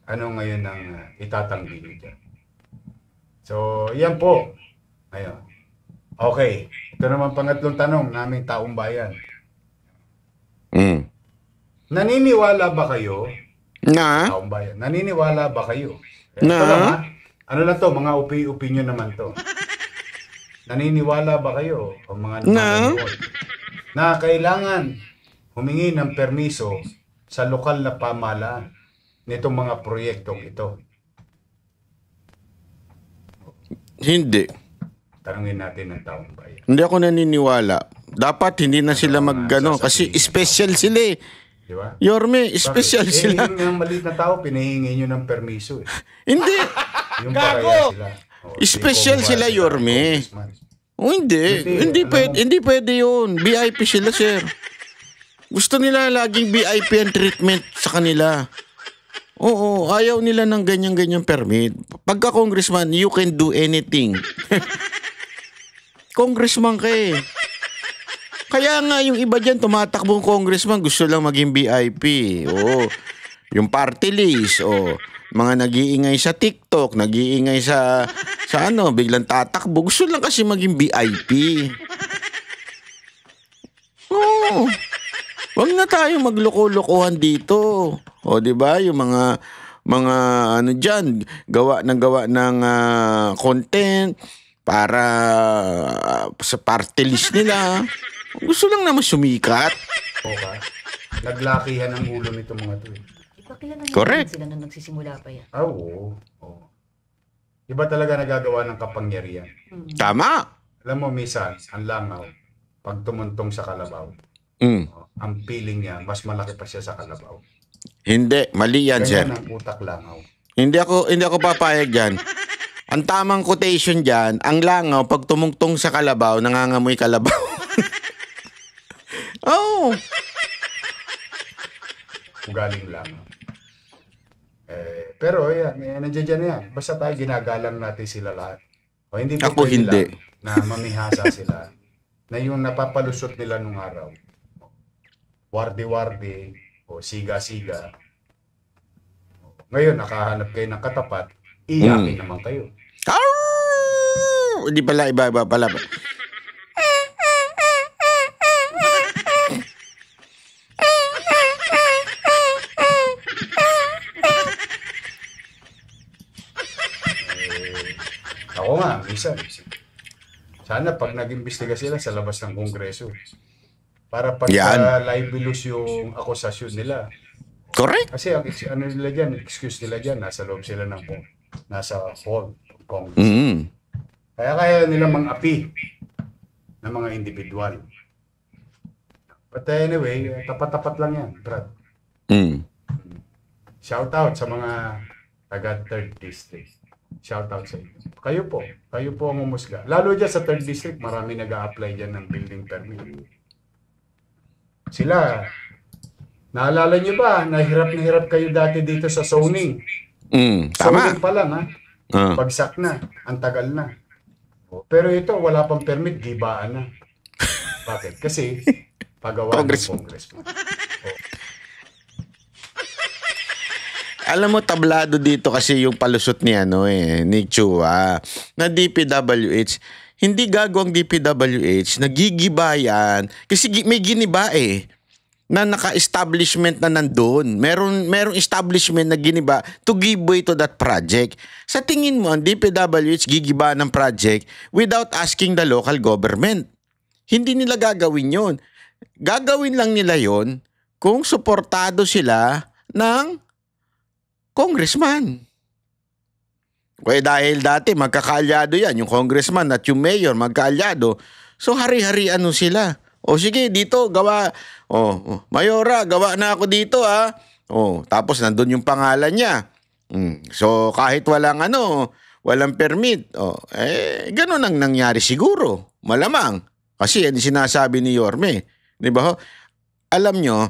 ano ngayon ang itatanggi nyo dyan? So, yan po. Ngayon. Okay. Ito naman pangatlong tanong naming taong bayan. Naniniwala ba kayo? Taong bayan. Naniniwala ba kayo? Ito lang, ano lang to? Mga opinion naman to. Naniniwala ba kayo? O mga nanonood na kailangan humingi ng permiso sa lokal na pamahalaan nitong mga proyektong ito? Hindi. Tanungin natin ng taong bayan. Hindi ako naniniwala. Dapat hindi na sila kasi special sila eh. Diba? Yorme, special sila. Yung maliit na tao, pinahingi nyo ng permiso eh. Hindi. Yung paraya sila. Special sila, Yorme. Hindi pwede yun. VIP sila, sir. Gusto nila laging VIP ang treatment sa kanila. Ayaw nila ng ganyan-ganyan permit. Pagka congressman, you can do anything. Congressman ka eh. Kaya nga yung iba dyan, tumatakbong congressman, gusto lang maging VIP. Yung party list, mga nag-iingay sa TikTok, nag-iingay sa biglang tatakbo. Gusto lang kasi maging VIP. Wag na tayo magloko-lokohan dito. Di ba? Yung mga dyan, gawa ng content para sa party list nila. Gusto lang naman sumikat. Naglakihan ang ulo nito mga to. Correct. Sila na nagsisimula pa yan. Oo. Iba talaga nagagawa ng kapangyarihan. Tama. Alam mo, minsan, ang langaw, pag tumuntong sa kalabaw, ang feeling niya, mas malaki pa siya sa kalabaw. Hindi, mali yan, sir. Ganyan ang utak langaw. Hindi ako papayag dyan. Ang tamang quotation dyan, ang langaw pag tumungtong sa kalabaw, nangangamoy kalabaw. Oh. Ugaling lang. Pero yan, nandiyan dyan yan. Basta tayo ginagalang natin sila lahat. O hindi po Ako pwede hindi. lang na mamihasa sila na yung napapalusot nila nung araw. Wardi-wardi o siga-siga. Ngayon, nakahanap kayo ng katapat, iyakin naman kayo. Hindi pala, iba pala. Ako nga, minsan. Sana pag nag-imbestiga sila sa labas ng Kongreso. Para pag Yan. libelous yung akusasyon nila. Correct. Kasi ang ano nila dyan, excuse nila dyan, nasa loob sila ng nasa hall of Congress. Mm. Kaya nila mang-api ng mga individual. But anyway, tapat-tapat lang yan, Brad. Mm. Shout out sa mga taga 3rd District. Shout out sa inyo. Kayo po ang umusga. Lalo dyan sa 3rd District, marami nag-a-apply dyan ng building permit. Sila, naalala nyo ba, na hirap kayo dati dito sa zoning. Tama. Zoning pa lang, ha? Bagsak na, ang tagal na. Pero ito, wala pang permit, gibaan na. Bakit? Kasi, pagawa ng Congressman. Alam mo, tablado dito kasi yung palusot ni ni Chua, na DPWH. Hindi gago ang DPWH, nagigiba yan. Kasi may giniba na naka-establishment na nandun. Merong establishment na giniba to give way to that project. Sa tingin mo, ang DPWH gigiba ng project without asking the local government. Hindi nila gagawin yon. Gagawin lang nila yon kung suportado sila ng congressman. Kaya dahil dati magkakaalyado yan, yung congressman at yung mayor magkaalyado, so hari-harian sila. O sige, dito gawa. Mayora, gawa na ako dito tapos nandun yung pangalan niya. So kahit walang permit, ganun ang nangyari siguro. Malamang. Kasi yan sinasabi ni Yorme. Di ba? Alam nyo,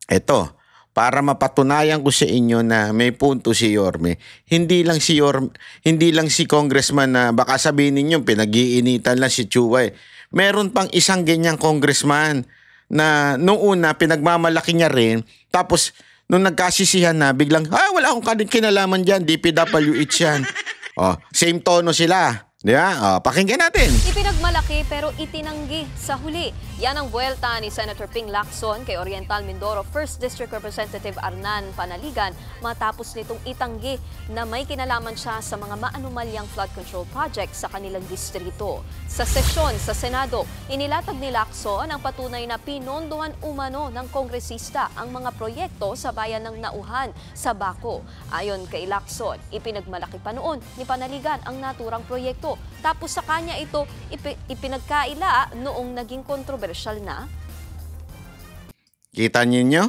eto, para mapatunayan ko sa inyo na may punto si Yorme, hindi lang si congressman na baka sabihin ninyo pinag-iinitan lang si Chua. Meron pang isang ganyang congressman na noong una pinagmamalaki niya rin, tapos nung nagkasisihan na biglang wala akong kinalaman diyan, DPWH yan. Same tono sila. Di ba? Pakinggan natin. Ipinagmalaki pero itinanggi sa huli. Yan ang buwelta ni Senator Ping Lacson kay Oriental Mindoro 1st District Representative Arnan Panaligan matapos nitong itanggi na may kinalaman siya sa mga maanumalyang flood control project sa kanilang distrito. Sa sesyon sa Senado, inilatag ni Lacson ang patunay na pinondohan umano ng kongresista ang mga proyekto sa bayan ng Nauhan sa Baco. Ayon kay Lacson, ipinagmalaki pa noon ni Panaligan ang naturang proyekto. Tapos sa kanya ito ipinagkaila noong naging kontrobersyal na. Kita ninyo?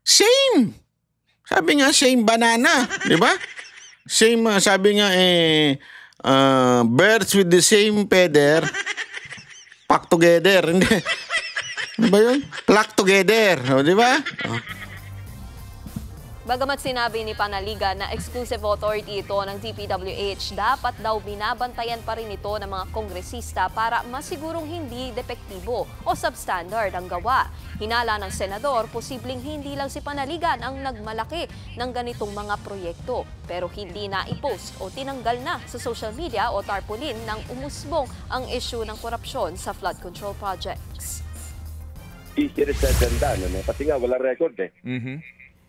Same! Sabi nga, same banana. Di ba? Same, sabi nga birds with the same feather, pack together. Hindi. Ano ba yun? Pluck together. Di ba? Bagamat sinabi ni Panaligan na exclusive authority ito ng DPWH, dapat daw binabantayan pa rin ito ng mga kongresista para masigurong hindi depektibo o substandard ang gawa. Hinala ng senador, posibleng hindi lang si Panaligan ang nagmalaki ng ganitong mga proyekto, pero hindi na i-post o tinanggal na sa social media o tarpaulin nang umusbong ang issue ng korupsyon sa flood control projects. Easier sa ganda, kasi nga walang record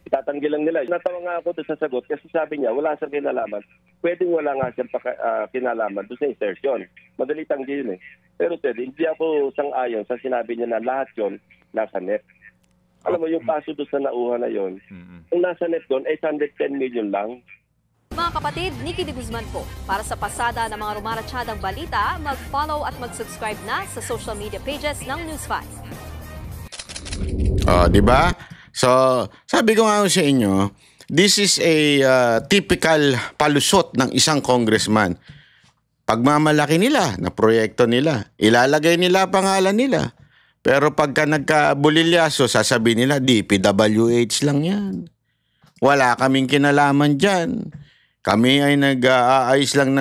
itatanggi lang nila. Natawa nga ako doon sa sagot kasi sabi niya, wala siyang kinalaman. Pwedeng wala nga siyang kinalaman doon sa insertion. Madali tanggi yun Pero hindi ako sang-ayon sa sinabi niya na lahat yun nasa net. Alam mo, yung kaso doon sa Nauhan na yun, ang nasa net doon ay 110 million lang. Mga kapatid, Nikki de Guzman po. Para sa pasada ng mga rumaratsyadang balita, mag-follow at mag-subscribe na sa social media pages ng News 5. Di ba? So, sabi ko nga sa inyo, this is a typical palusot ng isang congressman. Pagmamalaki nila na proyekto nila, ilalagay nila pangalan nila. Pero pagka nagkabulilyaso, sasabihin nila, DPWH lang yan. Wala kaming kinalaman dyan. Kami ay nag-aayos lang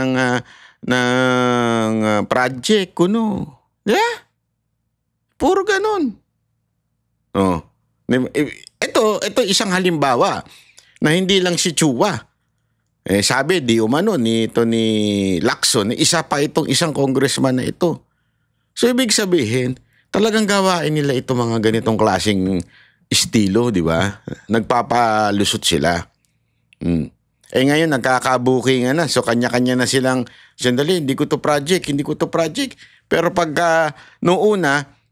ng project, kuno. Yeah? Puro ganun. Oh. Ito isang halimbawa na hindi lang si Chua. Sabi, di umano ni Lacson, isa pa itong isang congressman na ito. So, ibig sabihin, talagang gawain nila ito mga ganitong klaseng estilo, di ba? Nagpapalusot sila. Ngayon, nagkakabukingan na. So, kanya-kanya na silang, sandali, hindi ko to project. Pero pagka noong una,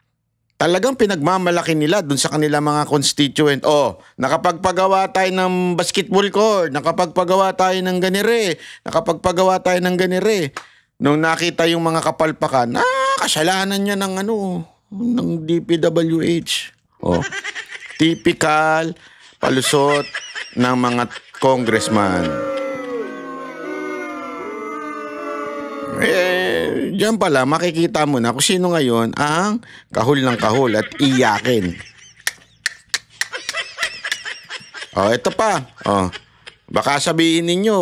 talagang pinagmamalaki nila dun sa kanila mga constituent. Nakapagpagawa tayo ng basketball court, nakapagpagawa tayo ng ganire, Nung nakita yung mga kapalpakan, kasalanan niya ng DPWH. Typical palusot ng mga congressman. Diyan pala makikita mo na kung sino ngayon ang kahul ng kahul at iyakin. Ito pa. Baka sabihin ninyo,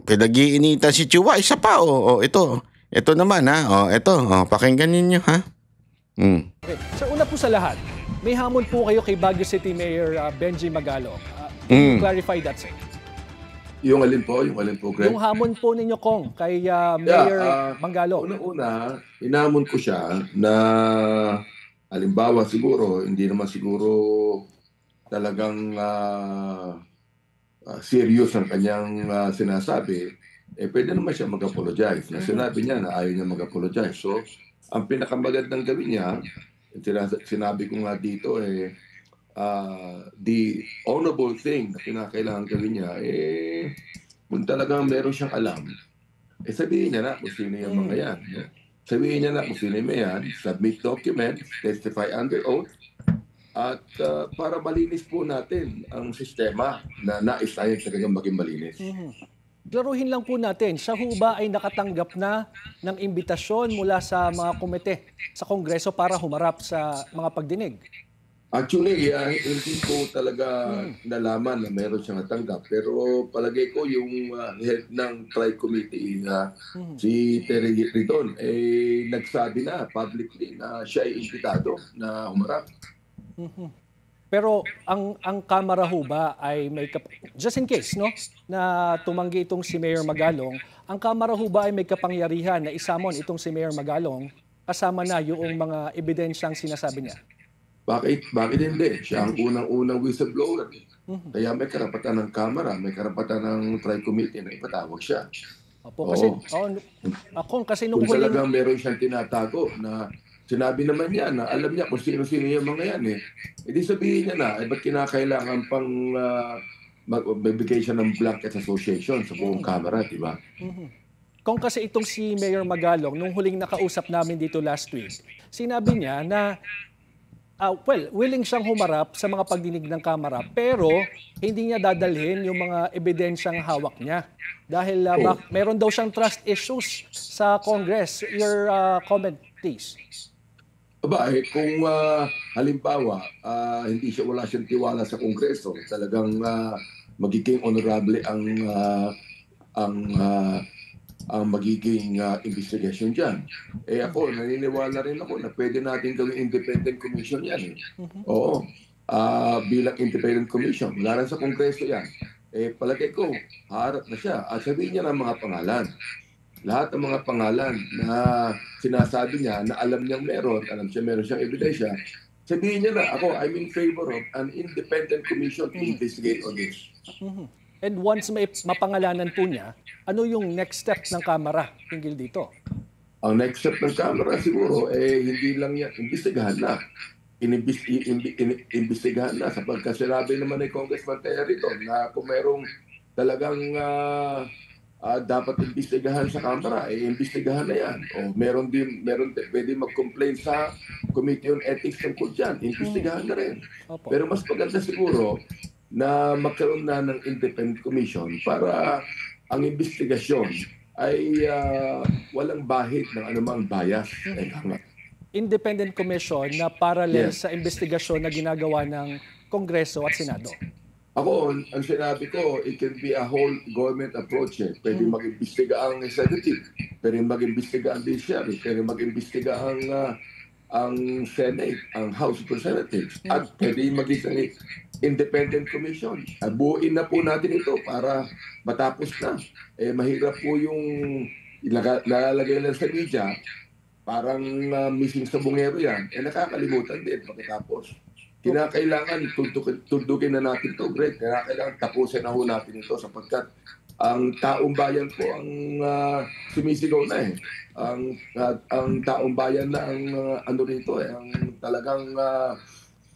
pinag-iinitan si Chua, isa pa. Ito naman ha. Pakinggan ninyo ha. Okay. So una po sa lahat, may hamon po kayo kay Baguio City Mayor Benji Magalong. Can you clarify that, sir? Yung alin po, Greg? Yung hamon po ninyo, Kong, kay Mayor Magalong. Una-una, inamon ko siya na halimbawa siguro, hindi naman siguro talagang serious ang kanyang sinasabi, pwede naman siya mag-apologize. Sinabi niya na ayaw niya mag-apologize. So, ang pinakamagandang gawin niya, sinabi ko nga dito, the honorable thing na kinakailangan gawin niya, kung talagang meron siyang alam, sabihin niya na kung sino yung mga yan. Sabihin niya na kung sino yung yan, submit documents, testify under oath, at para malinis po natin ang sistema na nais tayo talagang maging malinis. Klaruhin lang po natin, siya ho ba ay nakatanggap na ng imbitasyon mula sa mga komite sa Kongreso para humarap sa mga pagdinig? Actually, hindi ko talaga nalaman na meron siyang natanggap. Pero palagay ko yung head ng Tri Committee, si Terry Ridon, nagsabi na publicly na siya ay imbitado na humarap. Pero ang Kamara ho ba ay may just in case na tumanggi itong si Mayor Magalong, ang Kamara ho ba ay may kapangyarihan na isamon itong si Mayor Magalong kasama na yung mga ebidensyang sinasabi niya? Bakit hindi? Siya ang unang-unang whistleblower. Kaya may karapatan ng Kamara, may karapatan ng Tri Committee na ipatawag siya. Kasi nung kung talagang meron siyang tinatago na sinabi naman niya na alam niya kung sino-sino yung mga yan Hindi sabihin niya na, ba't kinakailangan pang magbibigay siya ng blanket association sa buong Kamara, di ba? Kung kasi itong si Mayor Magalong, nung huling nakausap namin dito last week, sinabi niya na, willing siyang humarap sa mga pagdinig ng Kamara, pero hindi niya dadalhin yung mga ebidensyang hawak niya. Dahil meron daw siyang trust issues sa Congress. Your comment, please. Kung halimbawa, wala siyang tiwala sa Kongreso, talagang magiging honorable ang magiging investigation dyan. Ako, naniniwala rin ako na pwede natin gawing independent commission yan. Oo. Bilang independent commission. Wala rin sa Kongreso yan. Palagay ko, harap na siya. At sabihin niya ng mga pangalan. Lahat ng mga pangalan na sinasabi niya na alam niyang meron siyang ebidensya, sabihin niya na, ako, I'm in favor of an independent commission to investigate on this. And once may mapangalanan po niya, ano yung next step ng Kamara tingil dito? Ang next step ng Kamara siguro, hindi lang yan, imbestigahan na. Imbestigahan na sapagkat sinabi naman ni Congressman Terry na kung merong talagang dapat imbestigahan sa Kamara, imbestigahan na yan. O meron pwede mag-complain sa Committee on Ethics tungkol dyan, imbestigahan na rin. Pero mas maganda siguro, na magkaroon na ng independent commission para ang investigasyon ay walang bahid ng anumang bias. Independent commission na parallel Yes. sa investigasyon na ginagawa ng Kongreso at Senado. Ako, ang sinabi ko, it can be a whole government approach. Pwede mag-imbestiga ang executive, pwede mag-imbestiga ang judiciary, pwede mag-imbestiga ang Senate, ang House of Representatives, at pwede mag-isang independent commission. Buuin na po natin ito para matapos na. Mahirap po yung nalalagay lang sa media, parang missing sa bungero yan. Nakakalimutan din pagkatapos. Kinakailangan tundugin na natin ito, Greg. Kinakailangan tapusin na ho natin ito sapagkat ang taong bayan po ang sumisigaw na ang taong bayan na ang ang talagang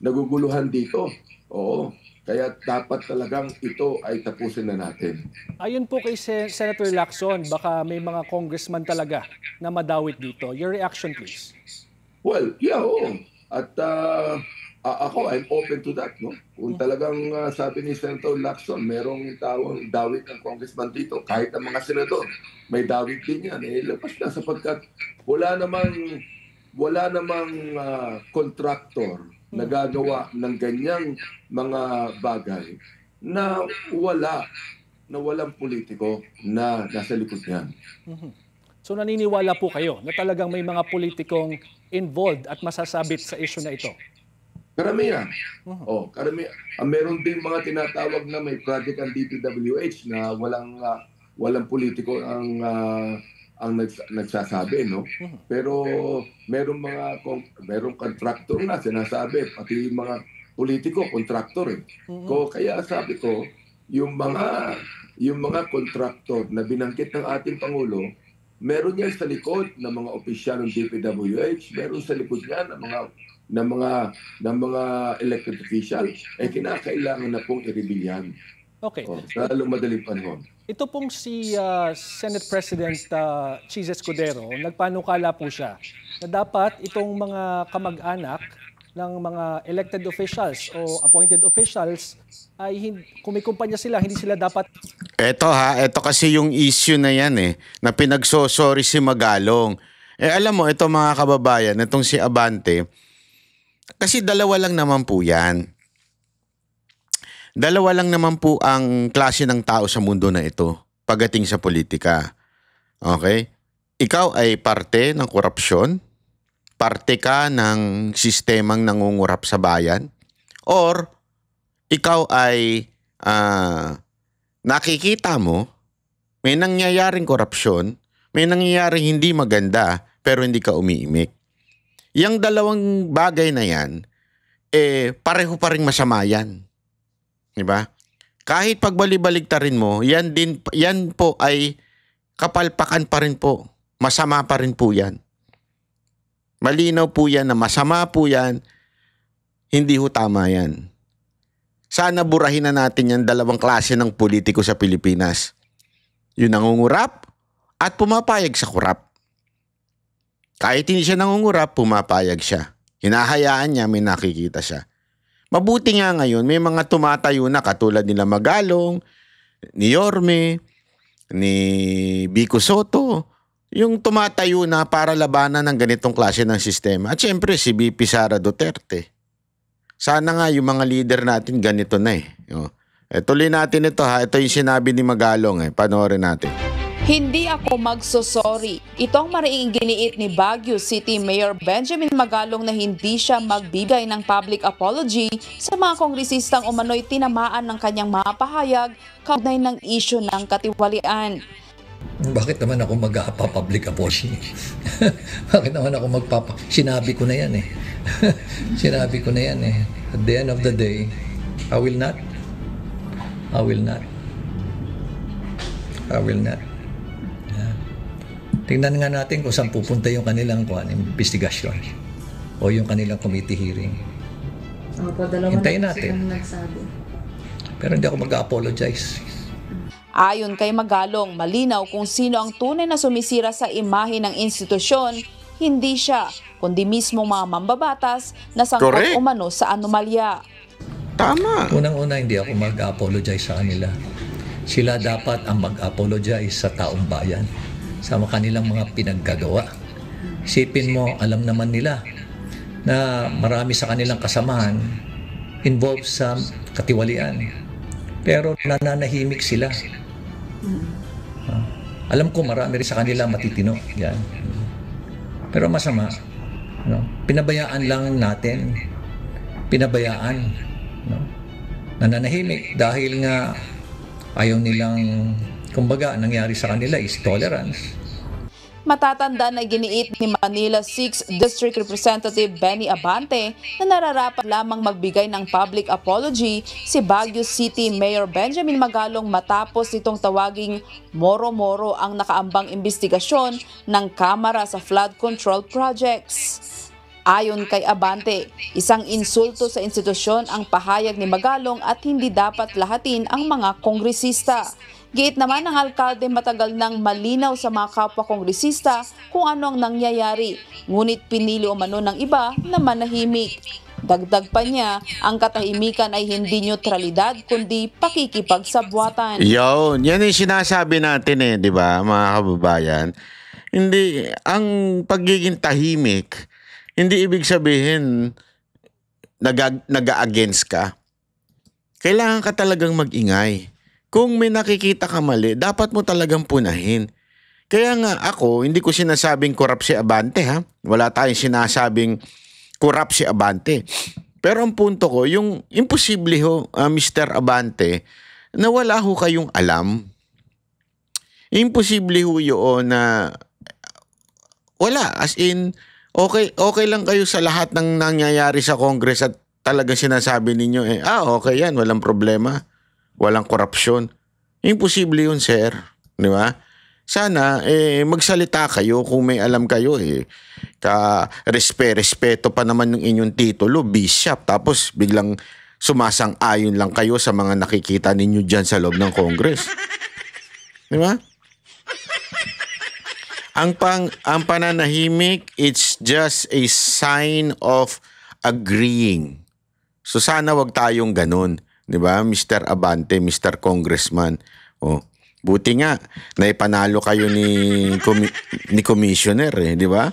naguguluhan dito. Oo. Kaya dapat talagang ito ay tapusin na natin. Ayon po kay Senator Lacson, baka may mga congressman talaga na madawit dito. Your reaction, please. Well, yeah, oo. At ako, I'm open to that. No? Kung talagang sabi ni Senator Lacson, merong tawang dawit ng congressman dito, kahit ang mga senador, may dawit din yan. Lapas na sapagkat wala namang contractor na gagawa ng ganyang mga bagay na walang politiko na nasa likod niyan. So naniniwala po kayo na talagang may mga politikong involved at masasabit sa issue na ito? Karamihan. Karamihan. Meron din mga tinatawag na may project ang DPWH na walang politiko ang nagsasabi, no? Pero merong contractor na sinasabi, pati yung mga politiko, contractor . Kaya sabi ko, yung mga contractor na binangkit ng ating Pangulo, meron yan sa likod ng mga opisyal ng DPWH, meron sa likod niya ng mga elected officials, kinakailangan na pong i-reveal yan. Okay. Sa lalong madaling panahon. Ito pong si Senate President Chis Escudero, nagpanukala po siya na dapat itong mga kamag-anak ng mga elected officials o appointed officials ay kung may kumpanya sila, hindi sila dapat... Ito kasi yung issue na yan na pinagsosorry si Magalong. Alam mo, ito mga kababayan, itong si Abante, kasi dalawa lang naman po yan. Dalawa lang naman po ang klase ng tao sa mundo na ito pagdating sa politika. Okay? Ikaw ay parte ng korupsyon, parte ka ng sistemang nangungurap sa bayan, or ikaw ay nakikita mo may nangyayaring korupsyon, may nangyayaring hindi maganda, pero hindi ka umiimik. Yang dalawang bagay na yan, pareho pa rin masama yan. Diba? Kahit pagbalibaligtarin mo, yan po ay kapalpakan pa rin po. Masama pa rin po yan. Malinaw po yan na masama po yan. Hindi ho tama yan. Sana burahin na natin yung dalawang klase ng politiko sa Pilipinas. Yung nangungurap at pumapayag sa kurap. Kahit hindi siya nangungurap, pumapayag siya. Hinahayaan niya, may nakikita siya. Mabuti nga ngayon, may mga tumatayo na katulad nila Magalong, ni Yorme, ni Vico Soto, yung tumatayo na para labanan ng ganitong klase ng sistema. At syempre si VP Sara Duterte. Sana nga yung mga leader natin ganito na . Tuloy natin ito . Ito yung sinabi ni Magalong . Panoorin natin. Hindi ako magsosorry. Ito ang mariing giniit ni Baguio City Mayor Benjamin Magalong na hindi siya magbibigay ng public apology sa mga kongresistang umano'y tinamaan ng kanyang mga pahayag kaugnay ng isyu ng katiwalian. Bakit naman ako mag-public apology? Bakit naman ako sinabi ko na yan . Sinabi ko na yan . At the end of the day, I will not. Tingnan nga natin kung saan pupunta yung kanilang investigasyon o yung kanilang committee hearing. Hintayin natin. Pero hindi ako mag-apologize. Ayon kay Magalong, malinaw kung sino ang tunay na sumisira sa imahe ng institusyon, hindi siya, kundi mismo mga mambabatas na sangkot umano sa anomalya. Tama. Unang-una, hindi ako mag-apologize sa kanila. Sila dapat ang mag-apologize sa taong bayan sa kanilang mga pinaggagawa. Isipin mo, alam naman nila na marami sa kanilang kasamahan involved sa katiwalian. Pero nananahimik sila. Alam ko marami rin sa kanila matitino. Yan. Pero masama. No? Pinabayaan lang natin. Pinabayaan. No? Nananahimik dahil nga ayaw nilang, kumbaga, nangyari sa kanila is tolerance. Matatanda na giniit ni Manila 6th District Representative Benny Abante na nararapat lamang magbigay ng public apology si Baguio City Mayor Benjamin Magalong matapos itong tawaging moro-moro ang nakaambang investigasyon ng Kamara sa flood control projects. Ayon kay Abante, isang insulto sa institusyon ang pahayag ni Magalong at hindi dapat lahatin ang mga kongresista. Giit naman ng alkalde matagal nang malinaw sa mga kapwa-kongresista kung ano ang nangyayari, ngunit pinili umano ng iba na manahimik. Dagdag pa niya, ang katahimikan ay hindi neutralidad kundi pakikipagsabwatan. Yan yung sinasabi natin di ba mga kababayan? Hindi, ang pagiging tahimik, hindi ibig sabihin nag-against ka. Kailangan ka talagang mag-ingay. Kung may nakikita ka mali, dapat mo talagang punahin. Kaya nga ako, hindi ko sinasabing corrupt si Abante ha. Wala tayong sinasabing corrupt si Abante. Pero ang punto ko, yung imposible ho, Mr. Abante, na wala ho kayong alam. Imposible ho yun na wala. As in, okay lang kayo sa lahat ng nangyayari sa Congress at talagang sinasabi ninyo, okay yan, walang problema. Walang korupsyon. Imposible yun, sir. Di ba? Sana, magsalita kayo kung may alam kayo. Respeto pa naman ng inyong titulo, bishop. Tapos biglang sumasang-ayon lang kayo sa mga nakikita ninyo dyan sa loob ng Congress. Di ba? Ang pananahimik, it's just a sign of agreeing. So sana wag tayong ganun. Diba, Mr. Abante, Mr. Congressman. Buti nga, naipanalo kayo ni Commissioner, di ba?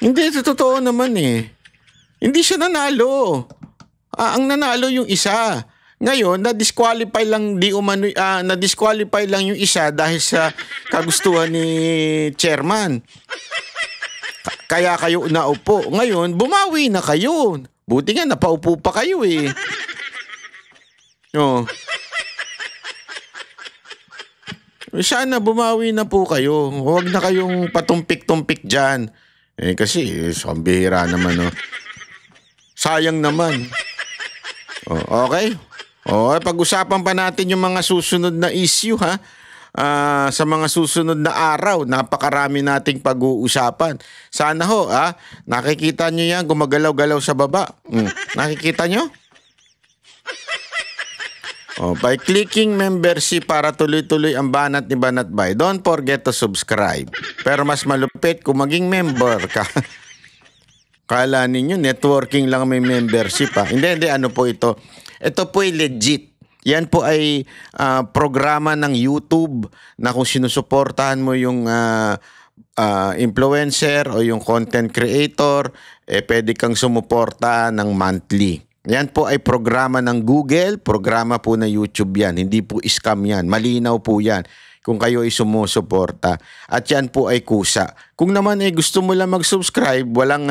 Hindi, totoo naman Hindi siya nanalo. Ang nanalo yung isa. Ngayon, na-disqualify lang na-disqualify lang yung isa dahil sa kagustuhan ni chairman. Kaya kayo naupo. Ngayon, bumawi na kayo. Buti nga, napaupo pa kayo Sana bumawi na po kayo. Huwag na kayong patumpik-tumpik dyan. Kasi, sambihira naman, Sayang naman. Okay? Pag-usapan pa natin yung mga susunod na issue, ha? Sa mga susunod na araw, napakarami nating pag-uusapan. Sana nakikita nyo yan, gumagalaw-galaw sa baba. Nakikita nyo? By clicking membership para tuloy-tuloy ang banat ni Banat Bay. Don't forget to subscribe. Pero mas malupit kung maging member ka. Kala ninyo, networking lang may membership Hindi, ano po ito? Ito po ay legit. Yan po ay programa ng YouTube na kung sinusuportahan mo yung influencer o yung content creator, pwede kang sumuporta ng monthly. Yan po ay programa ng Google, programa po na YouTube yan. Hindi po scam yan. Malinaw po yan kung kayo ay sumusuporta. At yan po ay kusa. Kung naman gusto mo lang mag-subscribe, walang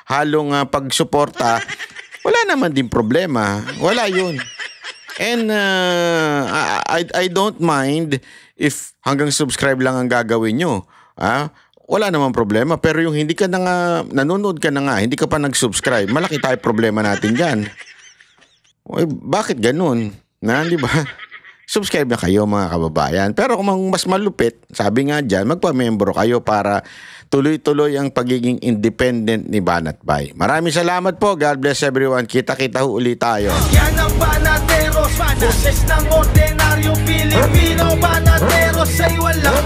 halong pagsuporta, wala naman din problema. Wala yun. And I don't mind if hanggang subscribe lang ang gagawin nyo. Wala namang problema. Pero yung hindi ka na nga, nanonood ka na nga, hindi ka pa nag-subscribe, malaki tayo problema natin dyan. Bakit ganun? Di ba? Subscribe na kayo mga kababayan. Pero kung mas malupit, sabi nga dyan, magpa-membro kayo para tuloy-tuloy ang pagiging independent ni Banat Bay. Maraming salamat po. God bless everyone. Kita-kita ulit tayo. Yan ang Banateros, boses ng ordinaryong Pilipino. Banateros ay walang